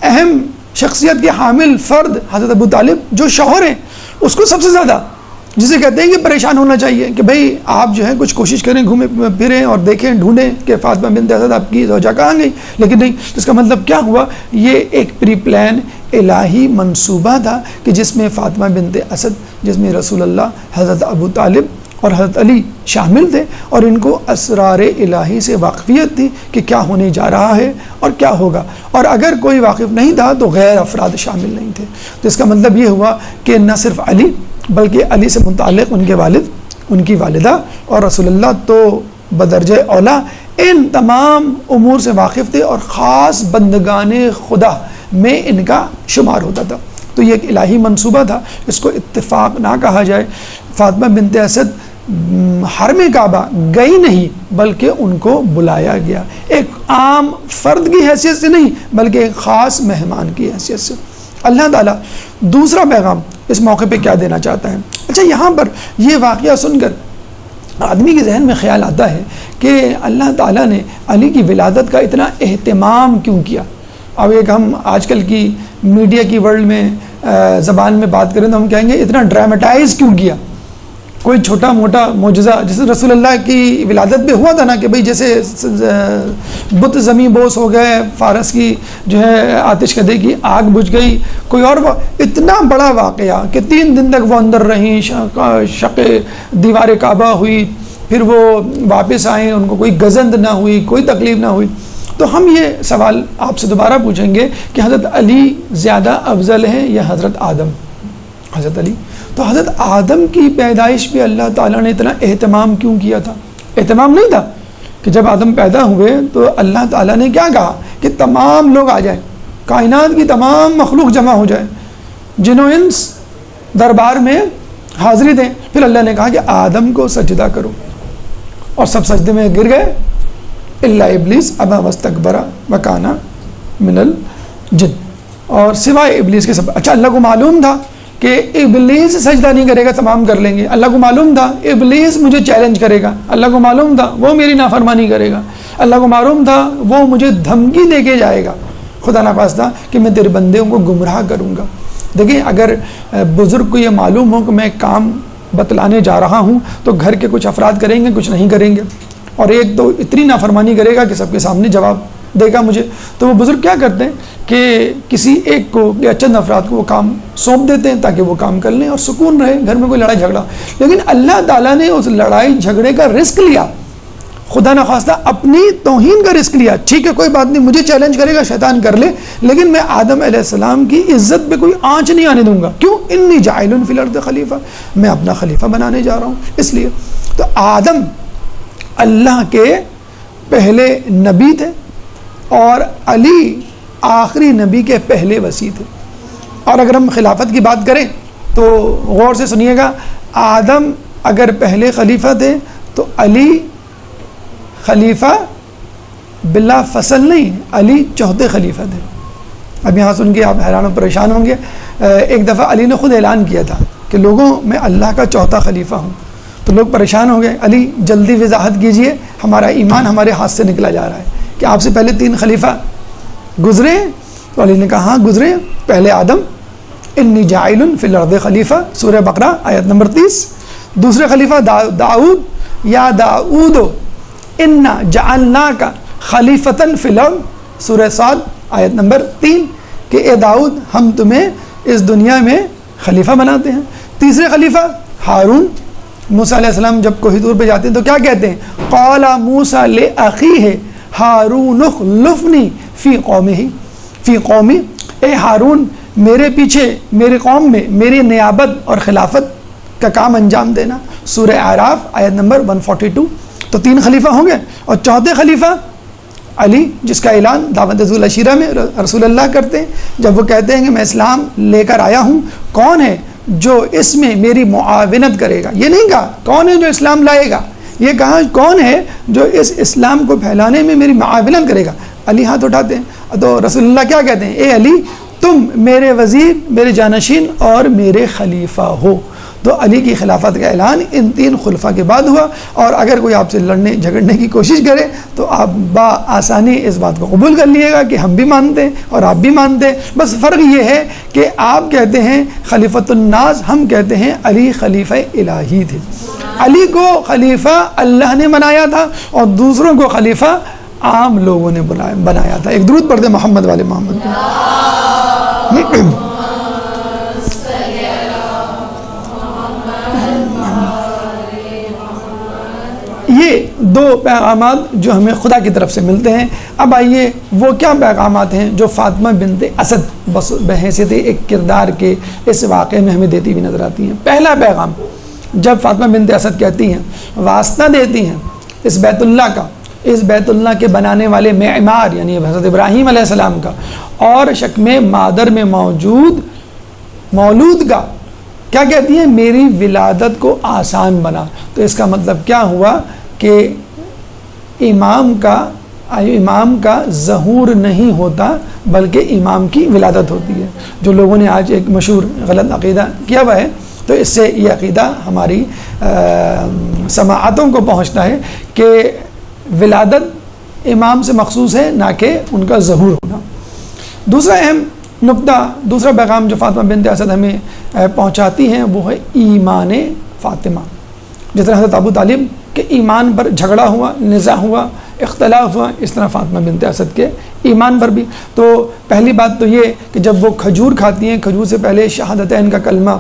اہم شخصیت کے حامل فرد حضرت ابو طالب جو شوہر ہیں، اس کو سب سے زیادہ، جسے کہتے ہیں کہ پریشان ہونا چاہیے کہ بھئی آپ جو ہے کچھ کوشش کریں، گھومیں پھریں اور دیکھیں ڈھونڈیں کہ فاطمہ بنت اسد آپ کی زوجہ کہاں گئی، لیکن نہیں. اس کا مطلب کیا ہوا؟ یہ ایک پری پلان الہی منصوبہ تھا کہ جس میں فاطمہ بنت اسد، جس میں رسول اللہ، حضرت ابو طالب اور حضرت علی شامل تھے، اور ان کو اسرار الہی سے واقفیت تھی کہ کیا ہونے جا رہا ہے اور کیا ہوگا. اور اگر کوئی واقف نہیں تھا تو غیر افراد شامل نہیں تھے. تو اس کا مطلب یہ ہوا کہ نہ صرف علی بلکہ علی سے متعلق ان کے والد، ان کی والدہ اور رسول اللہ تو بدرجہ اولا ان تمام امور سے واقف تھے، اور خاص بندگان خدا میں ان کا شمار ہوتا تھا. تو یہ ایک الہی منصوبہ تھا، اس کو اتفاق نہ کہا جائے. فاطمہ بنت اسد حرم کعبہ گئی نہیں بلکہ ان کو بلایا گیا، ایک عام فرد کی حیثیت سے نہیں بلکہ ایک خاص مہمان کی حیثیت سے. اللہ تعالیٰ دوسرا پیغام اس موقع پہ کیا دینا چاہتا ہے؟ اچھا یہاں پر یہ واقعہ سن کر آدمی کے ذہن میں خیال آتا ہے کہ اللہ تعالیٰ نے علی کی ولادت کا اتنا اہتمام کیوں کیا. اب ایک ہم آج کل کی میڈیا کی ورلڈ میں زبان میں بات کریں تو ہم کہیں گے اتنا ڈرامٹائز کیوں کیا. کوئی چھوٹا موٹا معجزہ جیسے رسول اللہ کی ولادت پہ ہوا تھا نا کہ بھئی جیسے بت زمیں بوس ہو گئے، فارس کی جو ہے آتش کدے کی آگ بجھ گئی، کوئی اور اتنا بڑا واقعہ کہ 3 دن تک وہ اندر رہیں، شق دیوار کعبہ ہوئی، پھر وہ واپس آئیں، ان کو کوئی گزند نہ ہوئی، کوئی تکلیف نہ ہوئی. تو ہم یہ سوال آپ سے دوبارہ پوچھیں گے کہ حضرت علی زیادہ افضل ہیں یا حضرت آدم؟ حضرت علی. تو حضرت آدم کی پیدائش پہ اللہ تعالیٰ نے اتنا اہتمام کیوں کیا تھا؟ اہتمام نہیں تھا کہ جب آدم پیدا ہوئے تو اللہ تعالیٰ نے کیا کہا کہ تمام لوگ آ جائیں، کائنات کی تمام مخلوق جمع ہو جائے، جن و انس دربار میں حاضری دیں. پھر اللہ نے کہا کہ آدم کو سجدہ کرو، اور سب سجدے میں گر گئے الا ابلیس ابا واستکبر وکان من الجن، اور سوائے ابلیس کے سب. اچھا، اللہ کو معلوم تھا کہ ابلیس سجدہ نہیں کرے گا، تمام کر لیں گے. اللہ کو معلوم تھا ابلیس مجھے چیلنج کرے گا، اللہ کو معلوم تھا وہ میری نافرمانی کرے گا، اللہ کو معلوم تھا وہ مجھے دھمکی دے کے جائے گا، خدا نخواستہ کہ میں تیرے بندوں کو گمراہ کروں گا. دیکھیں، اگر بزرگ کو یہ معلوم ہو کہ میں کام بتلانے جا رہا ہوں تو گھر کے کچھ افراد کریں گے، کچھ نہیں کریں گے، اور ایک تو اتنی نافرمانی کرے گا کہ سب کے سامنے جواب دے گا مجھے. تو وہ بزرگ کیا کرتے ہیں کہ کسی ایک کو یا چند افراد کو وہ کام سونپ دیتے ہیں تاکہ وہ کام کر لیں اور سکون رہے، گھر میں کوئی لڑائی جھگڑا. لیکن اللہ تعالیٰ نے اس لڑائی جھگڑے کا رسک لیا، خدا نخواستہ اپنی توہین کا رسک لیا. ٹھیک ہے، کوئی بات نہیں، مجھے چیلنج کرے گا، شیطان کر لے، لیکن میں آدم علیہ السلام کی عزت پہ کوئی آنچ نہیں آنے دوں گا. کیوں؟ انی جاعل فی الارض خلیفہ، میں اپنا خلیفہ بنانے جا رہا ہوں. اس لیے تو آدم اللہ کے پہلے نبی تھے اور علی آخری نبی کے پہلے وصی تھے. اور اگر ہم خلافت کی بات کریں تو غور سے سنیے گا، آدم اگر پہلے خلیفہ تھے تو علی خلیفہ بلا فصل نہیں، علی چوتھے خلیفہ تھے. اب یہاں سن کے آپ حیران و پریشان ہوں گے. ایک دفعہ علی نے خود اعلان کیا تھا کہ لوگوں میں اللہ کا چوتھا خلیفہ ہوں. تو لوگ پریشان ہو گئے، علی جلدی وضاحت کیجئے، ہمارا ایمان ہمارے ہاتھ سے نکلا جا رہا ہے کہ آپ سے پہلے 3 خلیفہ گزرے. تو علی نے کہا ہاں گزرے. پہلے آدم، انی جاعل فی الارض خلیفہ، سورہ بقرہ آیت نمبر 30. دوسرے خلیفہ داؤد، یا داؤد انا جعلناک خلیفۃ فی الارض، سورہ صاد آیت نمبر 3، کہ اے داؤد ہم تمہیں اس دنیا میں خلیفہ بناتے ہیں. تیسرے خلیفہ ہارون. موسیٰ علیہ السلام جب کوہ طور پہ جاتے ہیں تو کیا کہتے ہیں؟ قال موسیٰ لأخیہ ہارون اخلفنی فی قومی، اے ہارون میرے پیچھے میرے قوم میں میری نیابت اور خلافت کا کام انجام دینا. سورہ اعراف آیت نمبر 142. تو 3 خلیفہ ہوں گے. اور چوتھے خلیفہ علی، جس کا اعلان دعوت ذو العشیرہ میں رسول اللہ کرتے ہیں جب وہ کہتے ہیں کہ میں اسلام لے کر آیا ہوں، کون ہے جو اس میں میری معاونت کرے گا؟ یہ نہیں کہا کون ہے جو اسلام لائے گا، یہ کہا کون ہے جو اس اسلام کو پھیلانے میں میری معاونت کرے گا. علی ہاتھ اٹھاتے ہیں تو رسول اللہ کیا کہتے ہیں؟ اے علی تم میرے وزیر، میرے جانشین اور میرے خلیفہ ہو. تو علی کی خلافت کا اعلان ان 3 خلفاء کے بعد ہوا. اور اگر کوئی آپ سے لڑنے جھگڑنے کی کوشش کرے تو آپ بآسانی اس بات کو قبول کر لیے گا کہ ہم بھی مانتے ہیں اور آپ بھی مانتے ہیں. بس فرق یہ ہے کہ آپ کہتے ہیں خلیفۃ الناس، ہم کہتے ہیں علی خلیفہ الہی تھے. علی کو خلیفہ اللہ نے بنایا تھا اور دوسروں کو خلیفہ عام لوگوں نے بنایا تھا. ایک درود پڑھتے محمد والے محمد کو. یہ 2 پیغامات جو ہمیں خدا کی طرف سے ملتے ہیں. اب آئیے وہ کیا پیغامات ہیں جو فاطمہ بنت اسد بحیثیت ایک کردار کے اس واقعے میں ہمیں دیتی ہوئی نظر آتی ہیں. پہلا پیغام، جب فاطمہ بنت اسد کہتی ہیں، واسطہ دیتی ہیں اس بیت اللہ کا، اس بیت اللہ کے بنانے والے معمار یعنی حضرت ابراہیم علیہ السلام کا، اور شکم مادر میں موجود مولود کا، کیا کہتی ہیں؟ میری ولادت کو آسان بنا. تو اس کا مطلب کیا ہوا کہ امام کا ظہور نہیں ہوتا بلکہ امام کی ولادت ہوتی ہے. جو لوگوں نے آج ایک مشہور غلط عقیدہ کیا ہوا ہے، تو اس سے یہ عقیدہ ہماری سماعتوں کو پہنچتا ہے کہ ولادت امام سے مخصوص ہے، نہ کہ ان کا ظہور ہونا. دوسرا اہم نقطہ، دوسرا پیغام جو فاطمہ بنت اسد ہمیں پہنچاتی ہیں وہ ہے ایمان فاطمہ. جس طرح حضرت ابو طالب کے ایمان پر جھگڑا ہوا، نزاع ہوا، اختلاف ہوا، اس طرح فاطمہ بنت اسد کے ایمان پر بھی۔ تو پہلی بات تو یہ کہ جب وہ کھجور کھاتی ہیں، کھجور سے پہلے شہادتین کا کلمہ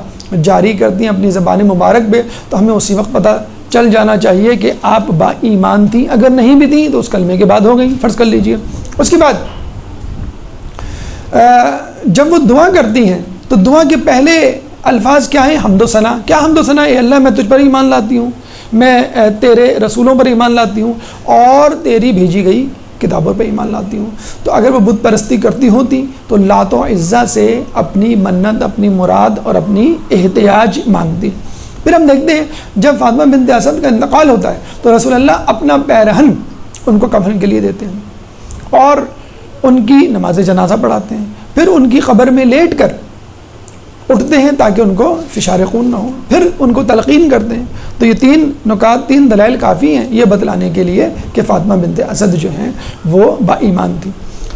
جاری کرتی ہیں اپنی زبان مبارک پہ، تو ہمیں اسی وقت پتہ چل جانا چاہیے کہ آپ با ایمان تھیں۔ اگر نہیں بھی تھیں تو اس کلمے کے بعد ہو گئی، فرض کر لیجئے۔ اس کے بعد جب وہ دعا کرتی ہیں تو دعا کے پہلے الفاظ کیا ہیں؟ حمد و ثنا۔ کیا حمد و ثنا؟ اے اللہ میں تجھ پر ایمان لاتی ہوں، میں تیرے رسولوں پر ایمان لاتی ہوں اور تیری بھیجی گئی کتابوں پہ ایمان لاتی ہوں۔ تو اگر وہ بت پرستی کرتی ہوتی تو لات و عزا سے اپنی منت، اپنی مراد اور اپنی احتیاج مانگتی۔ پھر ہم دیکھتے ہیں جب فاطمہ بنت اسد کا انتقال ہوتا ہے تو رسول اللہ اپنا پیرہن ان کو کفن کے لیے دیتے ہیں اور ان کی نماز جنازہ پڑھاتے ہیں، پھر ان کی قبر میں لیٹ کر اٹھتے ہیں تاکہ ان کو فشار خون نہ ہو، پھر ان کو تلقین کرتے ہیں۔ تو یہ تین نکات، تین دلائل کافی ہیں یہ بتلانے کے لیے کہ فاطمہ بنت اسد جو ہیں وہ با ایمان تھی۔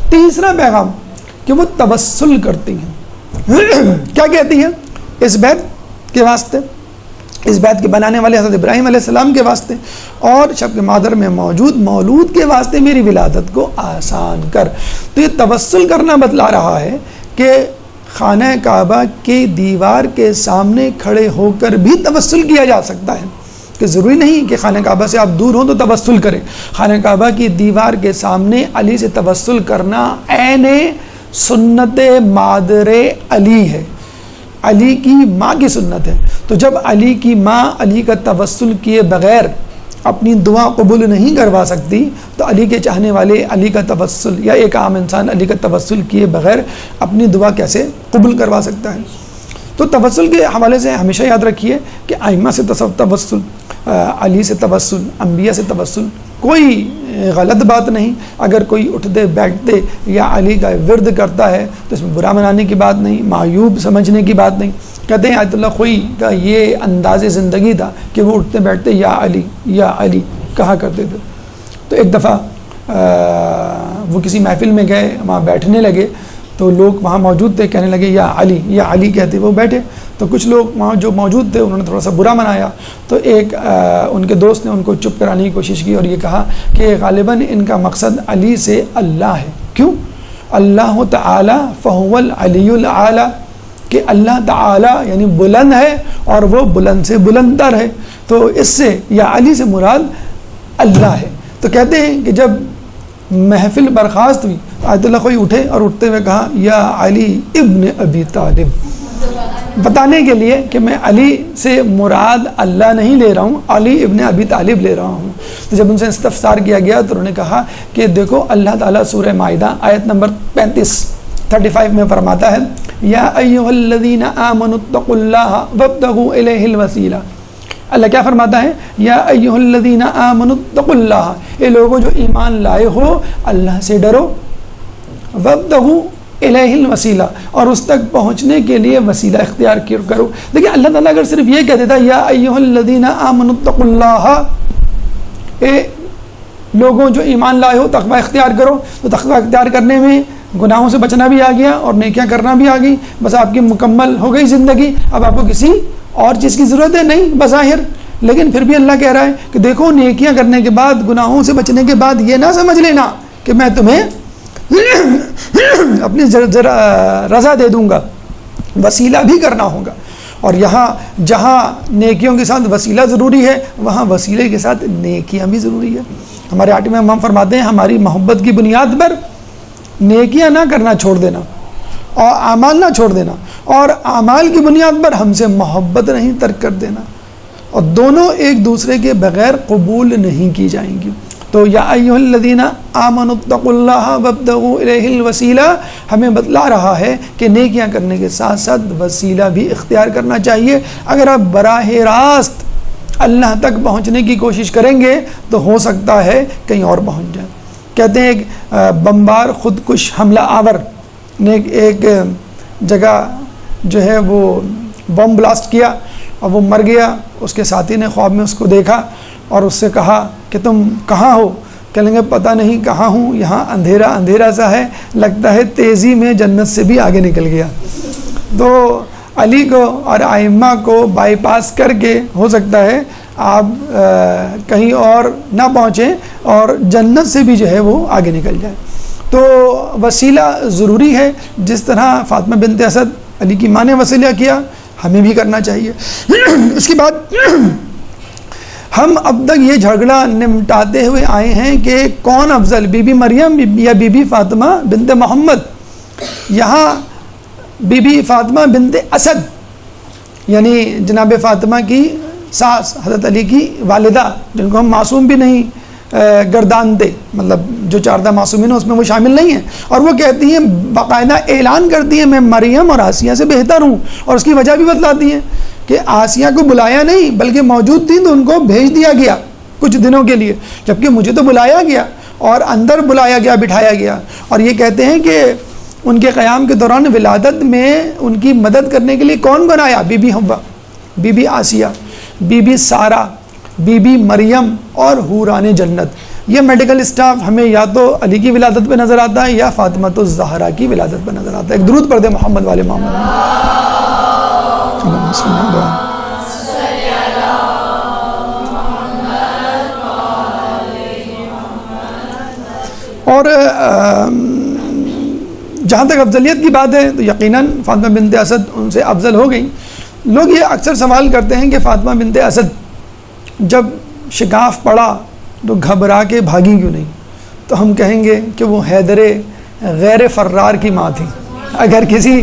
تیسرا پیغام کہ وہ توسل کرتی ہیں۔ کیا کہتی ہیں؟ اس بیت کے واسطے، اس بیت کے بنانے والے حضرت ابراہیم علیہ السلام کے واسطے اور شب کے مادر میں موجود مولود کے واسطے میری ولادت کو آسان کر۔ تو یہ توسل کرنا بتلا رہا ہے کہ خانہ کعبہ کی دیوار کے سامنے کھڑے ہو کر بھی توسل کیا جا سکتا ہے، کہ ضروری نہیں کہ خانہ کعبہ سے آپ دور ہوں تو توسل کریں۔ خانہ کعبہ کی دیوار کے سامنے علی سے توسل کرنا عین سنت مادر علی ہے، علی کی ماں کی سنت ہے۔ تو جب علی کی ماں علی کا توسل کیے بغیر اپنی دعا قبول نہیں کروا سکتی تو علی کے چاہنے والے علی کا توسل یا ایک عام انسان علی کا توسل کیے بغیر اپنی دعا کیسے قبول کروا سکتا ہے؟ تو توسل کے حوالے سے ہمیشہ یاد رکھیے کہ ائمہ سے توسل، علی سے توسل، انبیاء سے توسل کوئی غلط بات نہیں۔ اگر کوئی اٹھتے بیٹھتے یا علی کا ورد کرتا ہے تو اس میں برا منانے کی بات نہیں، معیوب سمجھنے کی بات نہیں۔ کہتے ہیں آیت اللہ خوئی کا یہ انداز زندگی تھا کہ وہ اٹھتے بیٹھتے یا علی کہا کرتے تھے۔ تو ایک دفعہ وہ کسی محفل میں گئے، وہاں بیٹھنے لگے تو لوگ وہاں موجود تھے، کہنے لگے یا علی کہتے، وہ بیٹھے تو کچھ لوگ وہاں جو موجود تھے انہوں نے تھوڑا سا برا منایا، تو ایک ان کے دوست نے ان کو چپ کرانے کی کوشش کی اور یہ کہا کہ غالباً ان کا مقصد علی سے اللہ ہے۔ کیوں؟ اللہ تعالی فہو العلی الاعلی، کہ اللہ تعالی یعنی بلند ہے اور وہ بلند سے بلند تر ہے، تو اس سے یا علی سے مراد اللہ ہے۔ تو کہتے ہیں کہ جب محفل برخاست ہوئی آیت اللہ خوئی اٹھے اور اٹھتے ہوئے کہا یا علی ابن ابی طالب، بتانے کے لیے کہ میں علی سے مراد اللہ نہیں لے رہا ہوں، علی ابن ابی طالب لے رہا ہوں۔ تو جب ان سے استفسار کیا گیا تو انہوں نے کہا کہ دیکھو اللہ تعالیٰ سورہ مائدہ آیت نمبر 35 میں فرماتا ہے یا ایھا الذین آمنوا اتقوا اللہ وابتغوا الیہ الوسیلہ۔ اللہ کیا فرماتا ہے؟ یا ایھا الذین آمنوا اتقوا اللہ، اے لوگوں جو ایمان لائے ہو اللہ سے ڈرو، وابتغوا الیہ الوسیلہ اور اس تک پہنچنے کے لیے وسیلہ اختیار کرو۔ دیکھیں اللہ تعالیٰ اگر صرف یہ کہہ دیتا یا ایھا الذین آمنوا اتقوا اللہ، اے لوگوں جو ایمان لائے ہو تقوی اختیار کرو، تو تقوی اختیار کرنے میں گناہوں سے بچنا بھی آ گیا اور نیکیاں کرنا بھی آ گئی، بس آپ کی مکمل ہو گئی زندگی، اب آپ کو کسی اور چیز کی ضرورت ہے نہیں بظاہر۔ لیکن پھر بھی اللہ کہہ رہا ہے کہ دیکھو نیکیاں کرنے کے بعد، گناہوں سے بچنے کے بعد یہ نہ سمجھ لینا کہ میں تمہیں اپنی رضا دے دوں گا، وسیلہ بھی کرنا ہوگا۔ اور یہاں جہاں نیکیوں کے ساتھ وسیلہ ضروری ہے وہاں وسیلے کے ساتھ نیکیاں بھی ضروری ہے۔ ہمارے آٹھ میں امام فرماتے ہیں ہماری محبت کی بنیاد پر نیکیاں نہ کرنا چھوڑ دینا اور اعمال نہ چھوڑ دینا، اور اعمال کی بنیاد پر ہم سے محبت نہیں ترک کر دینا، اور دونوں ایک دوسرے کے بغیر قبول نہیں کی جائیں گی۔ تو یا ایھا الذین آمنوا اتقوا اللہ وابتغوا الیہ الوسیلہ ہمیں بتلا رہا ہے کہ نیکیاں کرنے کے ساتھ ساتھ وسیلہ بھی اختیار کرنا چاہیے۔ اگر آپ براہ راست اللہ تک پہنچنے کی کوشش کریں گے تو ہو سکتا ہے کہیں اور پہنچ جائیں۔ کہتے ہیں ایک بمبار خودکش حملہ آور نے ایک جگہ جو ہے وہ بم بلاسٹ کیا اور وہ مر گیا، اس کے ساتھی نے خواب میں اس کو دیکھا اور اس سے کہا کہ تم کہاں ہو؟ کہنے لگے پتہ نہیں کہاں ہوں، یہاں اندھیرا اندھیرا سا ہے، لگتا ہے تیزی میں جنت سے بھی آگے نکل گیا۔ تو علی کو اور ائمہ کو بائی پاس کر کے ہو سکتا ہے آپ کہیں اور نہ پہنچیں اور جنت سے بھی جو ہے وہ آگے نکل جائے. تو وسیلہ ضروری ہے. جس طرح فاطمہ بنت اسد علی کی ماں نے وسیلہ کیا, ہمیں بھی کرنا چاہیے. اس کے بعد ہم اب تک یہ جھگڑا نمٹاتے ہوئے آئے ہیں کہ کون افضل, بی بی مریم یا بی بی فاطمہ بنت محمد. یہاں بی بی فاطمہ بنت اسد یعنی جناب فاطمہ کی ساس, حضرت علی کی والدہ, جن کو ہم معصوم بھی نہیں گردانتے, مطلب جو 14 معصومین ہیں اس میں وہ شامل نہیں ہیں, اور وہ کہتی ہیں, باقاعدہ اعلان کرتی ہیں, میں مریم اور آسیہ سے بہتر ہوں. اور اس کی وجہ بھی بتلاتی ہیں کہ آسیہ کو بلایا نہیں بلکہ موجود تھیں تو ان کو بھیج دیا گیا کچھ دنوں کے لیے, جبکہ مجھے تو بلایا گیا اور اندر بلایا گیا, بٹھایا گیا. اور یہ کہتے ہیں کہ ان کے قیام کے دوران ولادت میں ان کی مدد کرنے کے لیے کون بنایا؟ بی بی حوا, بی بی آسیہ, بی بی سارہ, بی بی مریم اور حوران جنت. یہ میڈیکل اسٹاف ہمیں یا تو علی کی ولادت پہ نظر آتا ہے یا فاطمہ الزہرا کی ولادت پہ نظر آتا ہے. ایک درود پڑھ دیں محمد والے محمد. اور جہاں تک افضلیت کی بات ہے تو یقیناً فاطمہ بنت اسد ان سے افضل ہو گئی. لوگ یہ اکثر سوال کرتے ہیں کہ فاطمہ بنت اسد جب شگاف پڑا تو گھبرا کے بھاگی کیوں نہیں؟ تو ہم کہیں گے کہ وہ حیدر غیر فرار کی ماں تھی. اگر کسی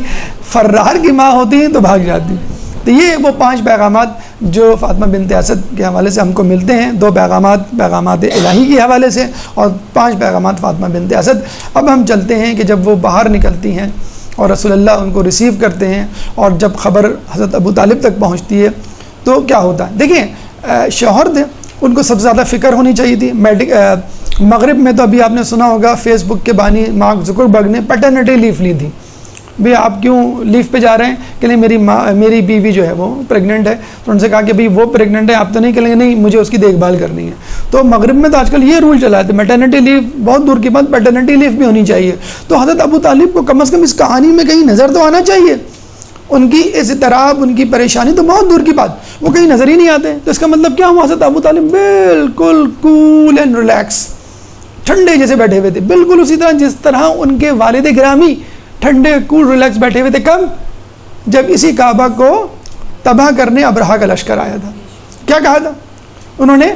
فرار کی ماں ہوتی تو بھاگ جاتی. تو یہ وہ 5 پیغامات جو فاطمہ بنت اسد کے حوالے سے ہم کو ملتے ہیں. 2 پیغامات الہی کے حوالے سے اور 5 پیغامات فاطمہ بنت اسد. اب ہم چلتے ہیں کہ جب وہ باہر نکلتی ہیں اور رسول اللہ ان کو ریسیو کرتے ہیں اور جب خبر حضرت ابو طالب تک پہنچتی ہے تو کیا ہوتا ہے. دیکھیں شوہر تھے, ان کو سب سے زیادہ فکر ہونی چاہیے تھی. مغرب میں تو ابھی آپ نے سنا ہوگا فیس بک کے بانی مارک زکربرگ نے پیٹرنٹی لیو لی تھی. بھئی آپ کیوں لیو پہ جا رہے ہیں؟ کہ نہیں میری بیوی جو ہے وہ پریگننٹ ہے. تو ان سے کہا کہ بھئی وہ پریگننٹ ہے, آپ تو نہیں کریں گے؟ نہیں, مجھے اس کی دیکھ بھال کرنی ہے. تو مغرب میں تو آج کل یہ رول چلا ہے, میٹرنٹی لیو بہت دور کی بات, پیٹرنٹی لیو بھی ہونی چاہیے. تو حضرت ابو طالب کو کم از کم اس کہانی میں کہیں نظر تو آنا چاہیے. ان کی اضطراب, ان کی پریشانی تو بہت دور کی بات, وہ کہیں نظر ہی نہیں آتے. تو اس کا مطلب کیا ہوا؟ حضرت ابو طالب بالکل کول اینڈ ریلیکس, ٹھنڈے جیسے بیٹھے ہوئے تھے, بالکل اسی طرح جس طرح ان کے والد گرامی ٹھنڈے کول ریلیکس بیٹھے ہوئے تھے. کب؟ جب اسی کعبہ کو تباہ کرنے ابرہہ کا لشکر آیا تھا. کیا کہا تھا انہوں نے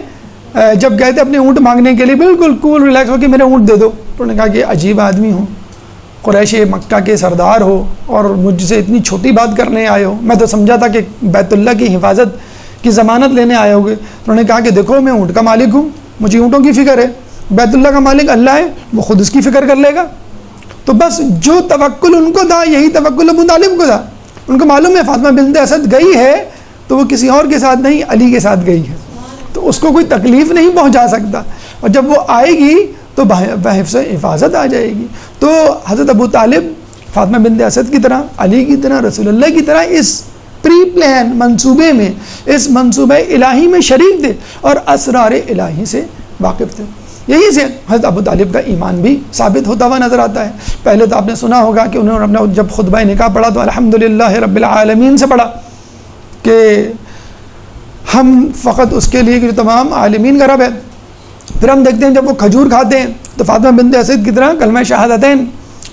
جب گئے تھے اپنے اونٹ مانگنے کے لیے؟ بالکل کول ریلیکس ہو کہ میرے اونٹ دے دو. تو انہوں نے کہا کہ عجیب آدمی ہو, قریش مکہ کے سردار ہو اور مجھ سے اتنی چھوٹی بات کرنے آئے ہو. میں تو سمجھا تھا کہ بیت اللہ کی حفاظت کی ضمانت لینے آئے ہوگے. انہوں نے کہا کہ دیکھو میں اونٹ کا مالک ہوں, مجھے اونٹوں کی فکر ہے, بیت اللہ کا مالک اللہ ہے, وہ خود اس کی فکر کر لے گا. تو بس جو توکل ان کو تھا یہی توکل ابو طالب کو تھا. ان کو معلوم ہے فاطمہ بنت اسد گئی ہے تو وہ کسی اور کے ساتھ نہیں, علی کے ساتھ گئی ہے, تو اس کو کوئی تکلیف نہیں پہنچا سکتا. اور جب وہ آئے گی تو بحفظ حفاظت آ جائے گی. تو حضرت ابو طالب فاطمہ بنت اسد کی طرح, علی کی طرح, رسول اللہ کی طرح اس پری پلان منصوبے میں, اس منصوبہ الہی میں شریک تھے اور اسرار الہی سے واقف تھے. یہی سے حضرت ابو طالب کا ایمان بھی ثابت ہوتا ہوا نظر آتا ہے. پہلے تو آپ نے سنا ہوگا کہ انہوں نے اپنا جب خطبہ نکاح پڑھا تو الحمدللہ رب العالمین سے پڑھا کہ ہم فقط اس کے لیے کہ تمام عالمین کا رب ہے. پھر ہم دیکھتے ہیں جب وہ کھجور کھاتے ہیں تو فاطمہ بنت اسد کی طرح کلمہ شہادتین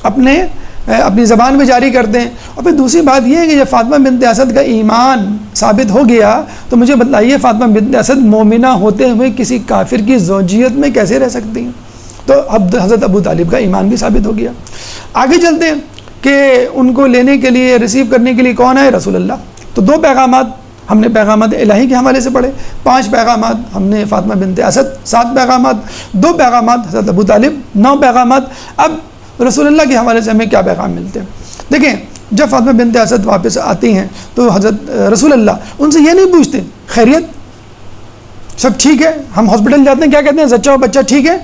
اپنی زبان میں جاری کرتے ہیں. اور پھر دوسری بات یہ ہے کہ جب فاطمہ بنت اسد کا ایمان ثابت ہو گیا تو مجھے بتلائیے فاطمہ بنت اسد مومنہ ہوتے ہوئے کسی کافر کی زوجیت میں کیسے رہ سکتی ہیں؟ تو اب حضرت ابو طالب کا ایمان بھی ثابت ہو گیا. آگے چلتے ہیں کہ ان کو لینے کے لیے, ریسیو کرنے کے لیے کون آئے؟ رسول اللہ. تو 2 پیغامات ہم نے پیغامات الہی کے حوالے سے پڑھے, 5 پیغامات ہم نے فاطمہ بنت اسد, 7 پیغامات, 2 پیغامات حضرت ابو طالب, 9 پیغامات. اب رسول اللہ کے حوالے سے ہمیں کیا پیغام ملتے ہیں؟ دیکھیں جب فاطمہ بنت اسد واپس آتی ہیں تو حضرت رسول اللہ ان سے یہ نہیں پوچھتے خیریت سب ٹھیک ہے. ہم ہاسپٹل جاتے ہیں کیا کہتے ہیں؟ سچا بچہ ٹھیک ہے,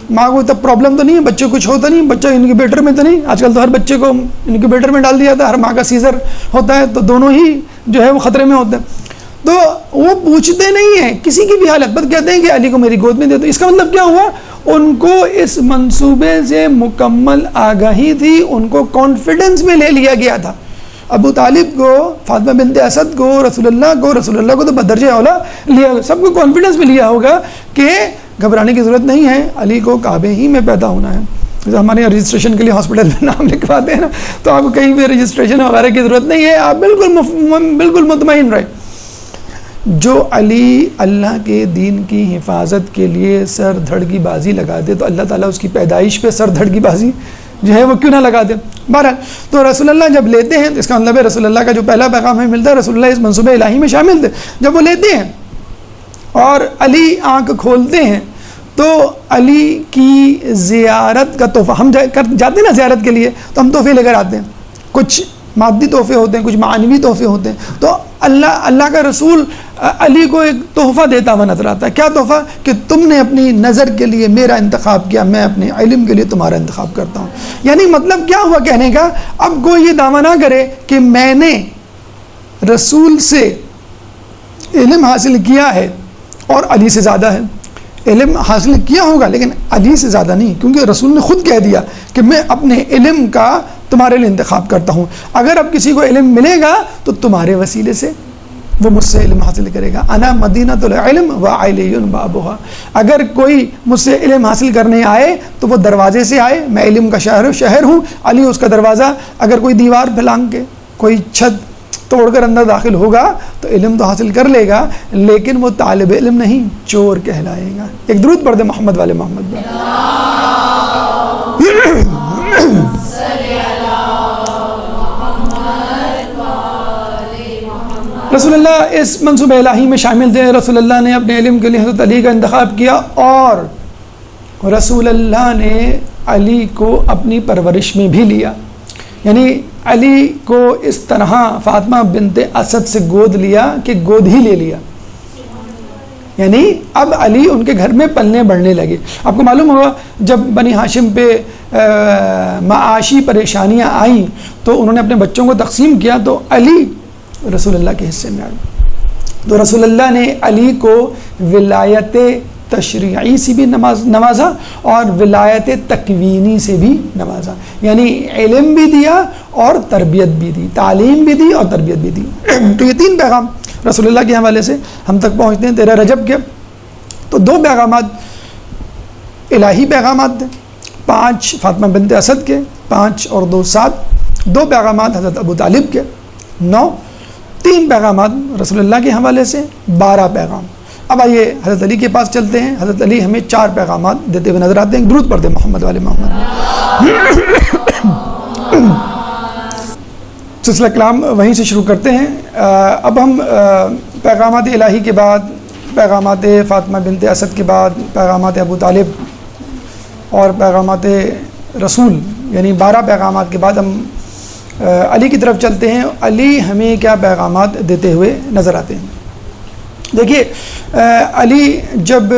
ماں کو تب پرابلم تو نہیں ہے, بچے کو کچھ ہوتا نہیں, بچہ انکیوبیٹر میں تو نہیں؟ آج کل تو ہر بچے کو انکیوبیٹر میں ڈال دیا جاتا ہے, ہر ماں کا سیزر ہوتا ہے تو دونوں ہی جو ہے وہ خطرے میں ہوتے ہیں. تو وہ پوچھتے نہیں ہیں کسی کی بھی حالت, بس کہتے ہیں کہ علی کو میری گود میں دے دو. اس کا مطلب کیا ہوا؟ ان کو اس منصوبے سے مکمل آگاہی تھی, ان کو کانفیڈنس میں لے لیا گیا تھا. ابو طالب کو، فاطمہ بنت اسد کو، رسول اللہ کو تو بدرجہ اولا لیا، سب کو کانفیڈنس میں لیا ہوگا کہ گھبرانے کی ضرورت نہیں ہے، علی کو کعبے ہی میں پیدا ہونا ہے. جیسے ہمارے یہاں رجسٹریشن کے لیے ہاسپٹل میں نام لکھواتے ہیں نا، تو آپ کو کہیں بھی رجسٹریشن وغیرہ کی ضرورت نہیں ہے، آپ بالکل مطمئن رہے. جو علی اللہ کے دین کی حفاظت کے لیے سر دھڑ کی بازی لگا دے تو اللہ تعالیٰ اس کی پیدائش پہ سر دھڑ کی بازی جو ہے وہ کیوں نہ لگا دے. بہرحال تو رسول اللہ جب لیتے ہیں تو اس کا مطلب ہے رسول اللہ کا جو پہلا پیغام ہمیں ملتا ہے، رسول اللہ اس منصوبہ الہی میں شامل تھے. جب وہ لیتے ہیں اور علی آنکھ کھولتے ہیں تو علی کی زیارت کا تحفہ، ہم جاتے ہیں نا زیارت کے لیے تو ہم تحفے لے کر آتے ہیں، کچھ مادی تحفے ہوتے ہیں، کچھ معنوی تحفے ہوتے ہیں. تو اللہ کا رسول علی کو ایک تحفہ دیتا ہوا نظر آتا ہے. کیا تحفہ؟ کہ تم نے اپنی نظر کے لیے میرا انتخاب کیا، میں اپنے علم کے لیے تمہارا انتخاب کرتا ہوں. یعنی مطلب کیا ہوا کہنے کا؟ اب کوئی یہ دعویٰ نہ کرے کہ میں نے رسول سے علم حاصل کیا ہے اور علی سے زیادہ ہے. علم حاصل کیا ہوگا لیکن علی سے زیادہ نہیں، کیونکہ رسول نے خود کہہ دیا کہ میں اپنے علم کا تمہارے لیے انتخاب کرتا ہوں. اگر اب کسی کو علم ملے گا تو تمہارے وسیلے سے وہ مجھ سے علم حاصل کرے گا. انا مدینۃ العلم وعلی بابھا. اگر کوئی مجھ سے علم حاصل کرنے آئے تو وہ دروازے سے آئے، میں علم کا شہر ہوں، علی اس کا دروازہ. اگر کوئی دیوار پھلانگ کے، کوئی چھت توڑ کر اندر داخل ہوگا تو علم تو حاصل کر لے گا لیکن وہ طالب علم نہیں، چور کہلائے گا. ایک درود پڑھ دے محمد والے محمد پر. رسول اللہ اس منصوبہ الہی میں شامل تھے. رسول اللہ نے اپنے علم کے لیے حضرت علی کا انتخاب کیا اور رسول اللہ نے علی کو اپنی پرورش میں بھی لیا. یعنی علی کو اس طرح فاطمہ بنت اسد سے گود لیا کہ گود ہی لے لیا. یعنی اب علی ان کے گھر میں پلنے بڑھنے لگے. آپ کو معلوم ہوگا جب بنی ہاشم پہ معاشی پریشانیاں آئیں تو انہوں نے اپنے بچوں کو تقسیم کیا تو علی رسول اللہ کے حصے میں آئی. تو رسول اللہ نے علی کو ولایت تشریعی سے بھی نوازا اور ولایت تکوینی سے بھی نوازا. یعنی علم بھی دیا اور تربیت بھی دی، تعلیم بھی دی اور تربیت بھی دی. تو یہ تین پیغام رسول اللہ کے حوالے سے ہم تک پہنچتے ہیں 13 رجب کے. تو 2 پیغامات الہی پیغامات تھے، 5 فاطمہ بنت اسد کے، 5 اور 2 7. 2 پیغامات حضرت ابو طالب کے، 9. 3 پیغامات رسول اللہ کے حوالے سے، 12 پیغام. اب آئیے حضرت علی کے پاس چلتے ہیں. حضرت علی ہمیں 4 پیغامات دیتے ہوئے نظر آتے ہیں. درود پڑھتے ہیں محمد والے محمد. سلسلہ کلام وہیں سے شروع کرتے ہیں. اب ہم پیغامات الہی کے بعد، پیغامات فاطمہ بنت اسد کے بعد، پیغامات ابو طالب اور پیغامات رسول یعنی 12 پیغامات کے بعد ہم علی کی طرف چلتے ہیں. علی ہمیں کیا پیغامات دیتے ہوئے نظر آتے ہیں؟ دیکھیے علی جب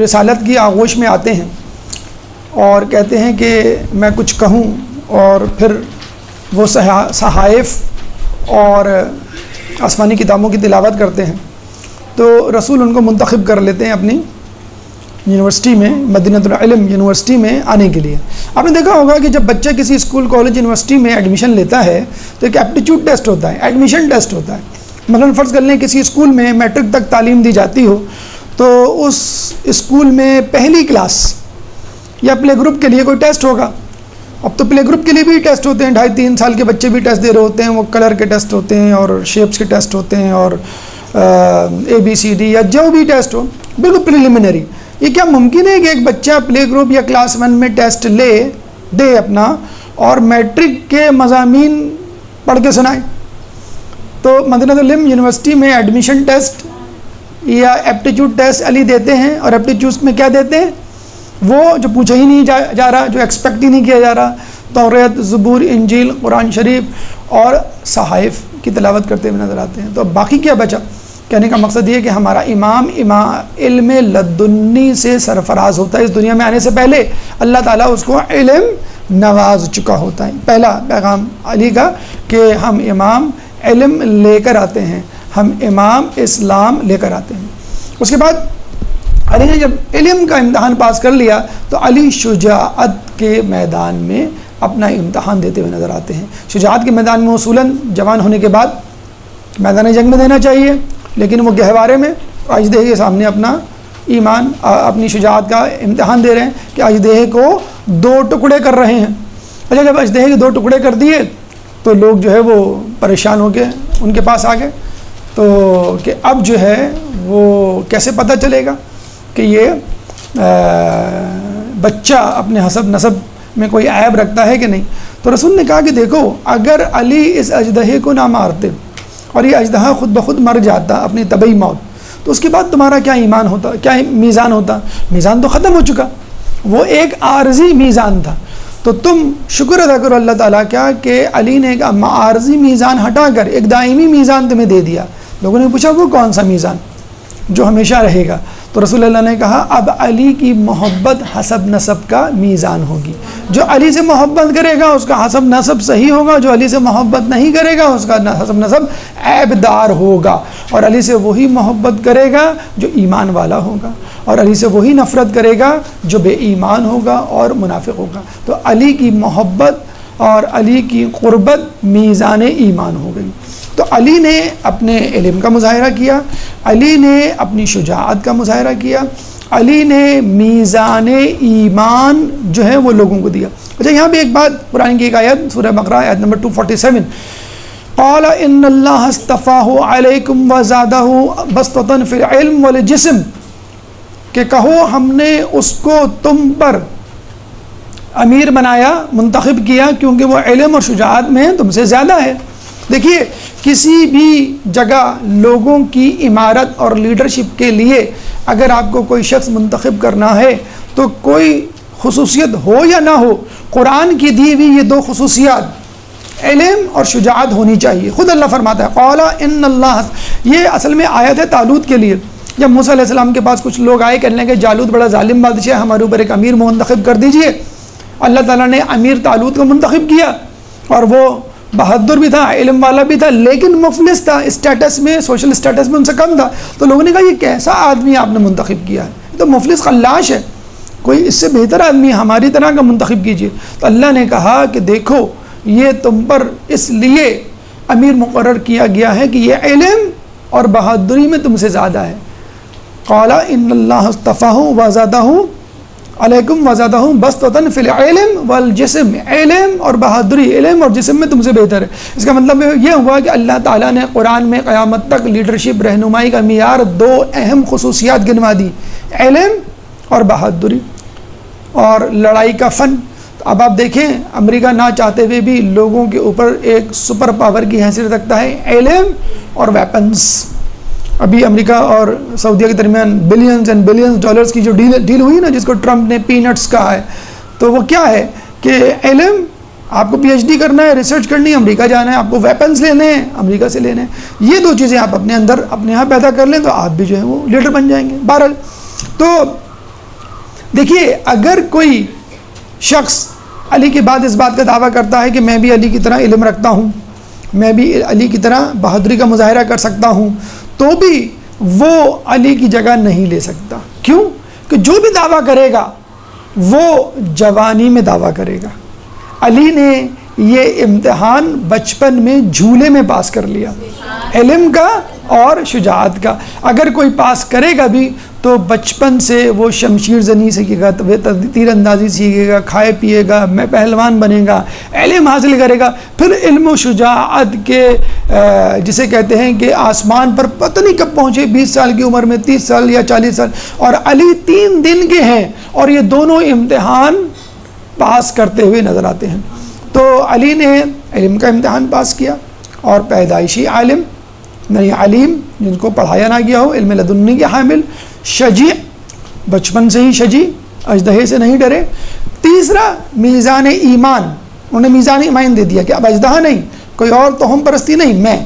رسالت کی آغوش میں آتے ہیں اور کہتے ہیں کہ میں کچھ کہوں اور پھر وہ صحائف اور آسمانی کتابوں کی تلاوت کرتے ہیں تو رسول ان کو منتخب کر لیتے ہیں اپنی یونیورسٹی میں، مدینۃ العلم یونیورسٹی میں آنے کے لیے. آپ نے دیکھا ہوگا کہ جب بچہ کسی اسکول کالج یونیورسٹی میں ایڈمیشن لیتا ہے تو ایک ایپٹیچیوڈ ٹیسٹ ہوتا ہے، ایڈمیشن ٹیسٹ ہوتا ہے. مثلاً فرض کر لیں کسی اسکول میں میٹرک تک تعلیم دی جاتی ہو تو اس اسکول میں پہلی کلاس یا پلے گروپ کے لیے کوئی ٹیسٹ ہوگا. اب تو پلے گروپ کے لیے بھی ٹیسٹ ہوتے ہیں، 2.5-3 سال کے بچے بھی ٹیسٹ دے رہے ہوتے ہیں. وہ کلر کے ٹیسٹ ہوتے ہیں اور شیپس کے ٹیسٹ ہوتے ہیں اور ABCD یا جو بھی ٹیسٹ ہو، بالکل پریلیمنری. یہ کیا ممکن ہے کہ ایک بچہ پلے گروپ یا کلاس 1 میں ٹیسٹ دے اپنا اور میٹرک کے مضامین پڑھ کے سنائے؟ تو مدینۃ العلم یونیورسٹی میں ایڈمیشن ٹیسٹ یا ایپٹیچیوڈ ٹیسٹ علی دیتے ہیں. اور ایپٹیچیوڈ میں کیا دیتے ہیں؟ وہ جو پوچھا ہی نہیں جا رہا، جو ایکسپیکٹ ہی نہیں کیا جا رہا، توریت، زبور، انجیل، قرآن شریف اور صحائف کی تلاوت کرتے ہوئے نظر آتے ہیں. تو اب باقی کیا بچا؟ کہنے کا مقصد یہ کہ ہمارا امام علم لدنی سے سرفراز ہوتا ہے. اس دنیا میں آنے سے پہلے اللہ تعالیٰ اس کو علم نواز چکا ہوتا ہے. پہلا پیغام علی کا کہ ہم امام علم لے کر آتے ہیں، ہم امام اسلام لے کر آتے ہیں. اس کے بعد علی نے جب علم کا امتحان پاس کر لیا تو علی شجاعت کے میدان میں اپنا امتحان دیتے ہوئے نظر آتے ہیں۔ شجاعت کے میدان میں اصولاً جوان ہونے کے بعد میدان جنگ میں دینا چاہیے، لیکن وہ گہوارے میں اژدہے کے سامنے اپنا ایمان اپنی شجاعت کا امتحان دے رہے ہیں کہ اژدہے کو 2 ٹکڑے کر رہے ہیں۔ اچھا، جب اژدہے کے 2 ٹکڑے کر دیے تو لوگ جو ہے وہ پریشان ہو کے ان کے پاس آ گئے، تو کہ اب جو ہے وہ کیسے پتہ چلے گا کہ یہ بچہ اپنے حسب نسب میں کوئی عیب رکھتا ہے کہ نہیں۔ تو رسول نے کہا کہ دیکھو، اگر علی اس اژدہے کو نہ مارتے اور یہ اژدہا خود بخود مر جاتا اپنی طبعی موت، تو اس کے بعد تمہارا کیا ایمان ہوتا، کیا میزان ہوتا؟ میزان تو ختم ہو چکا، وہ ایک عارضی میزان تھا۔ تو تم شکر ادا کرو اللہ تعالیٰ کا کہ علی نے ایک عارضی میزان ہٹا کر ایک دائمی میزان تمہیں دے دیا۔ لوگوں نے پوچھا وہ کون سا میزان جو ہمیشہ رہے گا؟ تو رسول اللہ نے کہا اب علی کی محبت حسب نسب کا میزان ہوگی۔ جو علی سے محبت کرے گا اس کا حسب نسب صحیح ہوگا، جو علی سے محبت نہیں کرے گا اس کا حسب نسب عیب دار ہوگا۔ اور علی سے وہی محبت کرے گا جو ایمان والا ہوگا، اور علی سے وہی نفرت کرے گا جو بے ایمان ہوگا اور منافق ہوگا۔ تو علی کی محبت اور علی کی قربت میزان ایمان ہو گئی۔ تو علی نے اپنے علم کا مظاہرہ کیا، علی نے اپنی شجاعت کا مظاہرہ کیا، علی نے میزان ایمان جو ہے وہ لوگوں کو دیا۔ اچھا، یہاں بھی ایک بات، قرآن کی ایک آیت سورہ بقرہ آیت نمبر 247، قال ان اللہ اصطفاہ علیکم وزادہ بسطۃ فی العلم والجسم، کہ کہو ہم نے اس کو تم پر امیر بنایا، منتخب کیا، کیونکہ وہ علم اور شجاعت میں تم سے زیادہ ہے۔ دیکھیے، کسی بھی جگہ لوگوں کی امارت اور لیڈرشپ کے لیے اگر آپ کو کوئی شخص منتخب کرنا ہے تو کوئی خصوصیت ہو یا نہ ہو، قرآن کی دی ہوئی یہ 2 خصوصیات علم اور شجاعت ہونی چاہیے۔ خود اللہ فرماتا ہے قال ان اللہ، یہ اصل میں آیت ہے طالوت کے لیے۔ جب موسیٰ علیہ السلام کے پاس کچھ لوگ آئے کہنے لگے جالوت بڑا ظالم بادشاہ ہے، ہمارے اوپر ایک امیر منتخب کر دیجئے، اللہ تعالیٰ نے امیر طالوت کو منتخب کیا، اور وہ بہادر بھی تھا، علم والا بھی تھا، لیکن مفلس تھا، اسٹیٹس میں، سوشل اسٹیٹس میں ان سے کم تھا۔ تو لوگوں نے کہا یہ کیسا آدمی آپ نے منتخب کیا ہے، یہ تو مفلس خلاش ہے، کوئی اس سے بہتر آدمی ہماری طرح کا منتخب کیجیے۔ تو اللہ نے کہا کہ دیکھو، یہ تم پر اس لیے امیر مقرر کیا گیا ہے کہ یہ علم اور بہادری میں تم سے زیادہ ہے۔ قال ان اللہ اصطفاہ وزادہ علیکم وزادہ بسطۃ فی العلم والجسم، علم اور بہادری، علم اور جسم میں تم سے بہتر ہے۔ اس کا مطلب یہ ہوا کہ اللہ تعالیٰ نے قرآن میں قیامت تک لیڈرشپ رہنمائی کا معیار 2 اہم خصوصیات گنوا دی، علم اور بہادری اور لڑائی کا فن۔ اب آپ دیکھیں، امریکہ نہ چاہتے ہوئے بھی لوگوں کے اوپر ایک سپر پاور کی حیثیت رکھتا ہے، علم اور ویپنز۔ ابھی امریکہ اور سعودیہ کے درمیان بلینز اینڈ بلینز ڈالرز کی جو ڈیل ہوئی نا، جس کو ٹرمپ نے پی نٹس کہا ہے، تو وہ کیا ہے کہ علم، آپ کو PhD کرنا ہے، ریسرچ کرنی ہے، امریکہ جانا ہے، آپ کو ویپنز لینے ہیں، امریکہ سے لینے ہیں۔ یہ 2 چیزیں آپ اپنے اندر اپنے یہاں پیدا کر لیں تو آپ بھی جو ہے وہ لیڈر بن جائیں گے۔ بہرحال تو دیکھیے، اگر کوئی شخص علی کے بعد اس بات کا دعویٰ کرتا ہے کہ میں بھی علی کی طرح علم رکھتا ہوں، میں بھی علی کی طرح بہادری کا مظاہرہ کر سکتا ہوں، تو بھی وہ علی کی جگہ نہیں لے سکتا۔ کیوں؟ کہ جو بھی دعویٰ کرے گا وہ جوانی میں دعویٰ کرے گا۔ علی نے یہ امتحان بچپن میں جھولے میں پاس کر لیا، علم کا اور شجاعت کا۔ اگر کوئی پاس کرے گا بھی تو بچپن سے وہ شمشیر زنی سیکھے گا، تیر اندازی سیکھے گا، کھائے پیے گا، میں پہلوان بنے گا، علم حاصل کرے گا، پھر علم و شجاعت کے جسے کہتے ہیں کہ آسمان پر پتہ نہیں کب پہنچے، 20 سال کی عمر میں، 30 سال یا 40 سال، اور علی 3 دن کے ہیں اور یہ دونوں امتحان پاس کرتے ہوئے نظر آتے ہیں۔ تو علی نے علم کا امتحان پاس کیا، اور پیدائشی عالم یعنی علیم، جن کو پڑھایا نہ گیا ہو، علم لدنی کے حامل، شجیع، بچپن سے ہی شجیع، اژدہے سے نہیں ڈرے۔ تیسرا میزان ایمان، انہوں نے میزان ایمان دے دیا کہ اب اژدہا نہیں، کوئی اور توہم پرستی نہیں،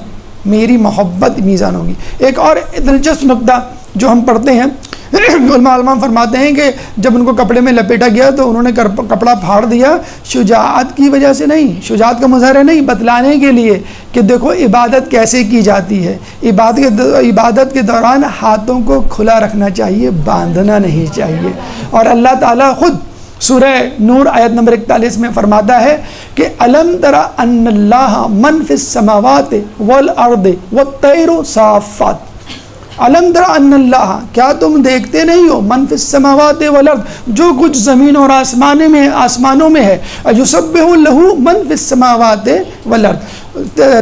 میری محبت میزان ہوگی۔ ایک اور دلچسپ نقطہ جو ہم پڑھتے ہیں، علماء فرماتے ہیں کہ جب ان کو کپڑے میں لپیٹا گیا تو انہوں نے کپڑا پھاڑ دیا، شجاعت کی وجہ سے نہیں، شجاعت کا مظاہرہ نہیں، بتلانے کے لیے کہ دیکھو عبادت کیسے کی جاتی ہے۔ عبادت کے دوران ہاتھوں کو کھلا رکھنا چاہیے، باندھنا نہیں چاہیے۔ اور اللہ تعالیٰ خود سورہ نور آیت نمبر 41 میں فرماتا ہے کہ الم تری ان اللہ من فی السماوات والارض والطیر صافات، الم تری ان اللہ، کیا تم دیکھتے نہیں ہو، من فی السماوات والارض، جو کچھ زمین اور آسمانوں میں ہے، یسبح لہ من فی السماوات والارض،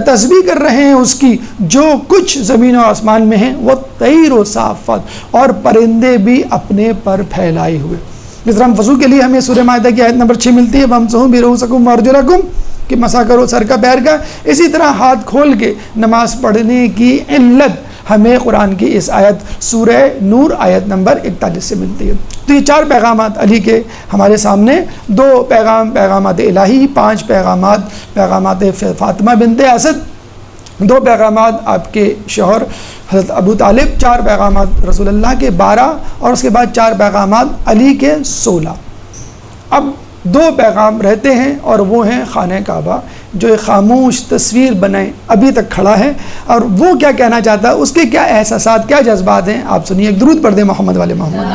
تسبیح کر رہے ہیں اس کی جو کچھ زمین و آسمان میں ہیں، والطیر صافات، اور پرندے بھی اپنے پر پھیلائے ہوئے۔ جس طرح وضو کے لیے ہمیں سورہ مائدہ کی آیت نمبر 6 ملتی ہے، وَامْسَحُوا بِرُؤُوسِكُمْ وَأَرْجُلَكُمْ، کہ مسح کرو سر کا پیر کا، اسی طرح ہاتھ کھول کے نماز پڑھنے کی علت ہمیں قرآن کی اس آیت سورہ نور آیت نمبر 41 سے ملتی ہے۔ تو یہ 4 پیغامات علی کے ہمارے سامنے، 2 پیغامات الہی، 5 پیغامات فاطمہ بنت اسد، 2 پیغامات آپ کے شوہر حضرت ابو طالب، 4 پیغامات رسول اللہ کے 12، اور اس کے بعد 4 پیغامات علی کے 16۔ اب 2 پیغام رہتے ہیں اور وہ ہیں خانہ کعبہ، جو ایک خاموش تصویر بنائے ابھی تک کھڑا ہے، اور وہ کیا کہنا چاہتا ہے، اس کے کیا احساسات، کیا جذبات ہیں، آپ سنیے۔ ایک درود پڑھ دیں محمد والے محمد۔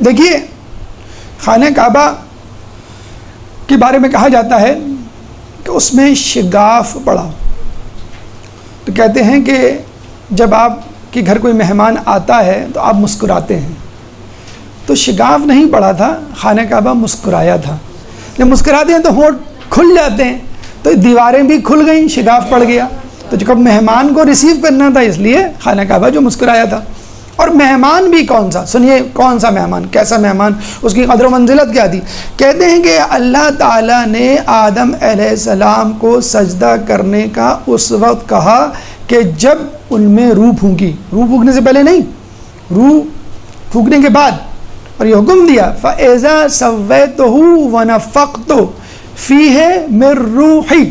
دیکھیے، خانہ کعبہ کے بارے میں کہا جاتا ہے کہ اس میں شگاف پڑا، تو کہتے ہیں کہ جب آپ کے گھر کوئی مہمان آتا ہے تو آپ مسکراتے ہیں، تو شگاف نہیں پڑا تھا، خانہ کعبہ مسکرایا تھا۔ جب مسکراتے ہیں تو ہونٹ کھل جاتے ہیں، تو دیواریں بھی کھل گئیں، شگاف پڑ گیا، تو جب مہمان کو ریسیو کرنا تھا اس لیے خانہ کعبہ جو مسکرایا تھا۔ اور مہمان بھی کون سا، سنیے کون سا مہمان، کیسا مہمان، اس کی قدر و منزلت کیا تھی۔ کہتے ہیں کہ اللہ تعالیٰ نے آدم علیہ السلام کو سجدہ کرنے کا اس وقت کہا کہ جب ان میں روح پھونکی، روح پھونکنے سے پہلے نہیں، روح پھونکنے کے بعد، اور یہ حکم دیا فَإِذَا سَوَّيْتُهُ وَنَفَخْتُ فِيهِ مِن رُوحِي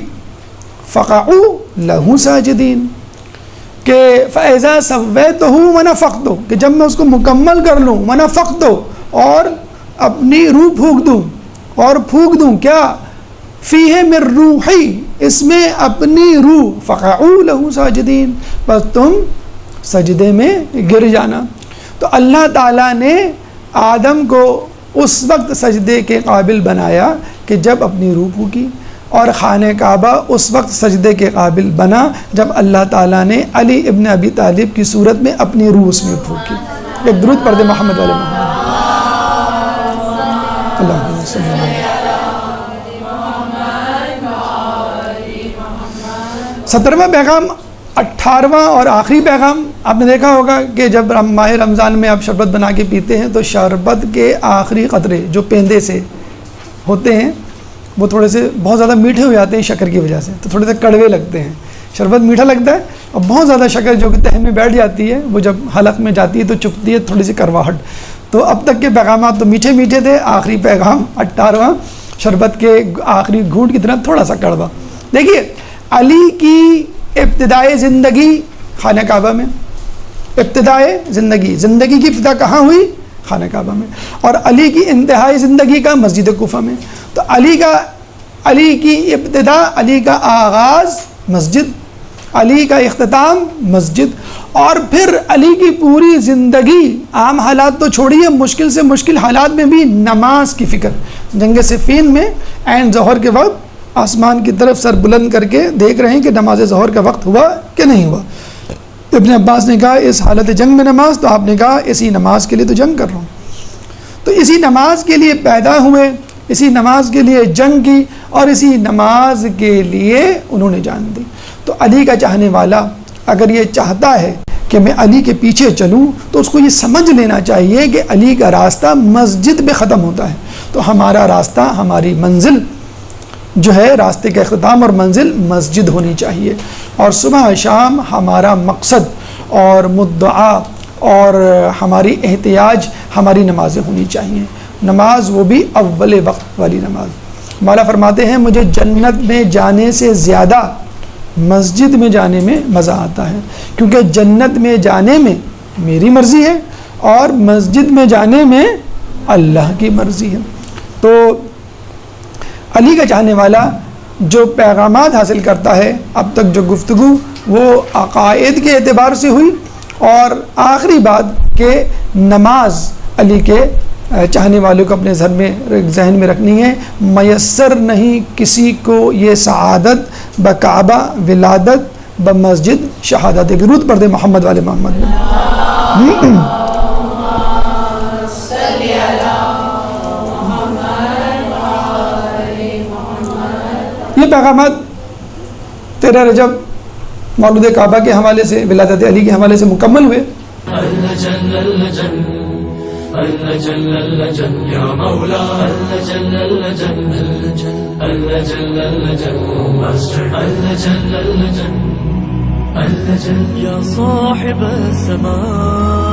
فَقَعُوا لَهُ سَاجِدِينَ، کہ فَإِذَا سَوَّيْتُهُ وَنَفَخْتُ، کہ جب میں اس کو مکمل کر لوں، وَنَفَخْتُ، اور اپنی روح پھونک دوں، اور پھونک دوں کیا، فِيهِ مِن رُوحِي، اس میں اپنی روح، فَقَعُوا لَهُ سَاجِدِينَ، بس تم سجدے میں گر جانا۔ تو اللہ تعالیٰ نے آدم کو اس وقت سجدے کے قابل بنایا کہ جب اپنی روح پھونکی، اور خانہ کعبہ اس وقت سجدے کے قابل بنا جب اللہ تعالیٰ نے علی ابن ابی طالب کی صورت میں اپنی روح اس میں پھونکی۔ ایک درود پڑھ دیں محمد علیہ محمد۔ اللہم صلی اللہ علیہ وسلم۔ 17واں پیغام، 18واں اور آخری پیغام، آپ نے دیکھا ہوگا کہ جب ماہ رمضان میں آپ شربت بنا کے پیتے ہیں تو شربت کے آخری قطرے جو پیندے سے ہوتے ہیں وہ تھوڑے سے بہت زیادہ میٹھے ہو جاتے ہیں شکر کی وجہ سے، تو تھوڑے سے کڑوے لگتے ہیں۔ شربت میٹھا لگتا ہے، اور بہت زیادہ شکر جو کہ تہن میں بیٹھ جاتی ہے وہ جب حلق میں جاتی ہے تو چپتی ہے تھوڑی سی کرواہٹ۔ تو اب تک کے پیغامات تو میٹھے میٹھے تھے، آخری پیغام 18واں شربت کے آخری گھونٹ کی طرح تھوڑا سا کڑوا۔ دیکھیے، علی کی ابتدائے زندگی خانہ کعبہ میں، ابتدائے زندگی کی ابتدا کہاں ہوئی؟ خانہ کعبہ میں، اور علی کی انتہائی زندگی کا مسجد کوفہ میں۔ تو علی کی ابتدا، علی کا آغاز مسجد، علی کا اختتام مسجد، اور پھر علی کی پوری زندگی، عام حالات تو چھوڑیے، مشکل سے مشکل حالات میں بھی نماز کی فکر۔ جنگ صفین میں عین ظہر کے وقت آسمان کی طرف سر بلند کر کے دیکھ رہے ہیں کہ نماز ظہر کا وقت ہوا کہ نہیں ہوا۔ ابن عباس نے کہا اس حالت جنگ میں نماز، تو آپ نے کہا اسی نماز کے لیے تو جنگ کر رہا ہوں۔ تو اسی نماز کے لیے پیدا ہوئے، اسی نماز کے لیے جنگ کی، اور اسی نماز کے لیے انہوں نے جان دی۔ تو علی کا چاہنے والا اگر یہ چاہتا ہے کہ میں علی کے پیچھے چلوں تو اس کو یہ سمجھ لینا چاہیے کہ علی کا راستہ مسجد پہ ختم ہوتا ہے، تو ہمارا راستہ، ہماری منزل جو ہے، راستے کا اختتام اور منزل مسجد ہونی چاہیے، اور صبح شام ہمارا مقصد اور مدعا اور ہماری احتیاج ہماری نمازیں ہونی چاہیے۔ نماز وہ بھی اول وقت والی نماز۔ مولا فرماتے ہیں مجھے جنت میں جانے سے زیادہ مسجد میں جانے میں مزہ آتا ہے، کیونکہ جنت میں جانے میں میری مرضی ہے اور مسجد میں جانے میں اللہ کی مرضی ہے۔ تو علی کا چاہنے والا جو پیغامات حاصل کرتا ہے، اب تک جو گفتگو وہ عقائد کے اعتبار سے ہوئی، اور آخری بات کہ نماز علی کے چاہنے والوں کو اپنے ذہن میں رکھنی ہے. میسر نہیں کسی کو یہ سعادت بکعبہ ولادت بمسجد شہادت. درود پڑھ دے محمد والے محمد میں. یہ پیغامات 13 رجب مولود کعبہ کے حوالے سے، ولادت علی کے حوالے سے مکمل ہوئے. يا صاحب السماء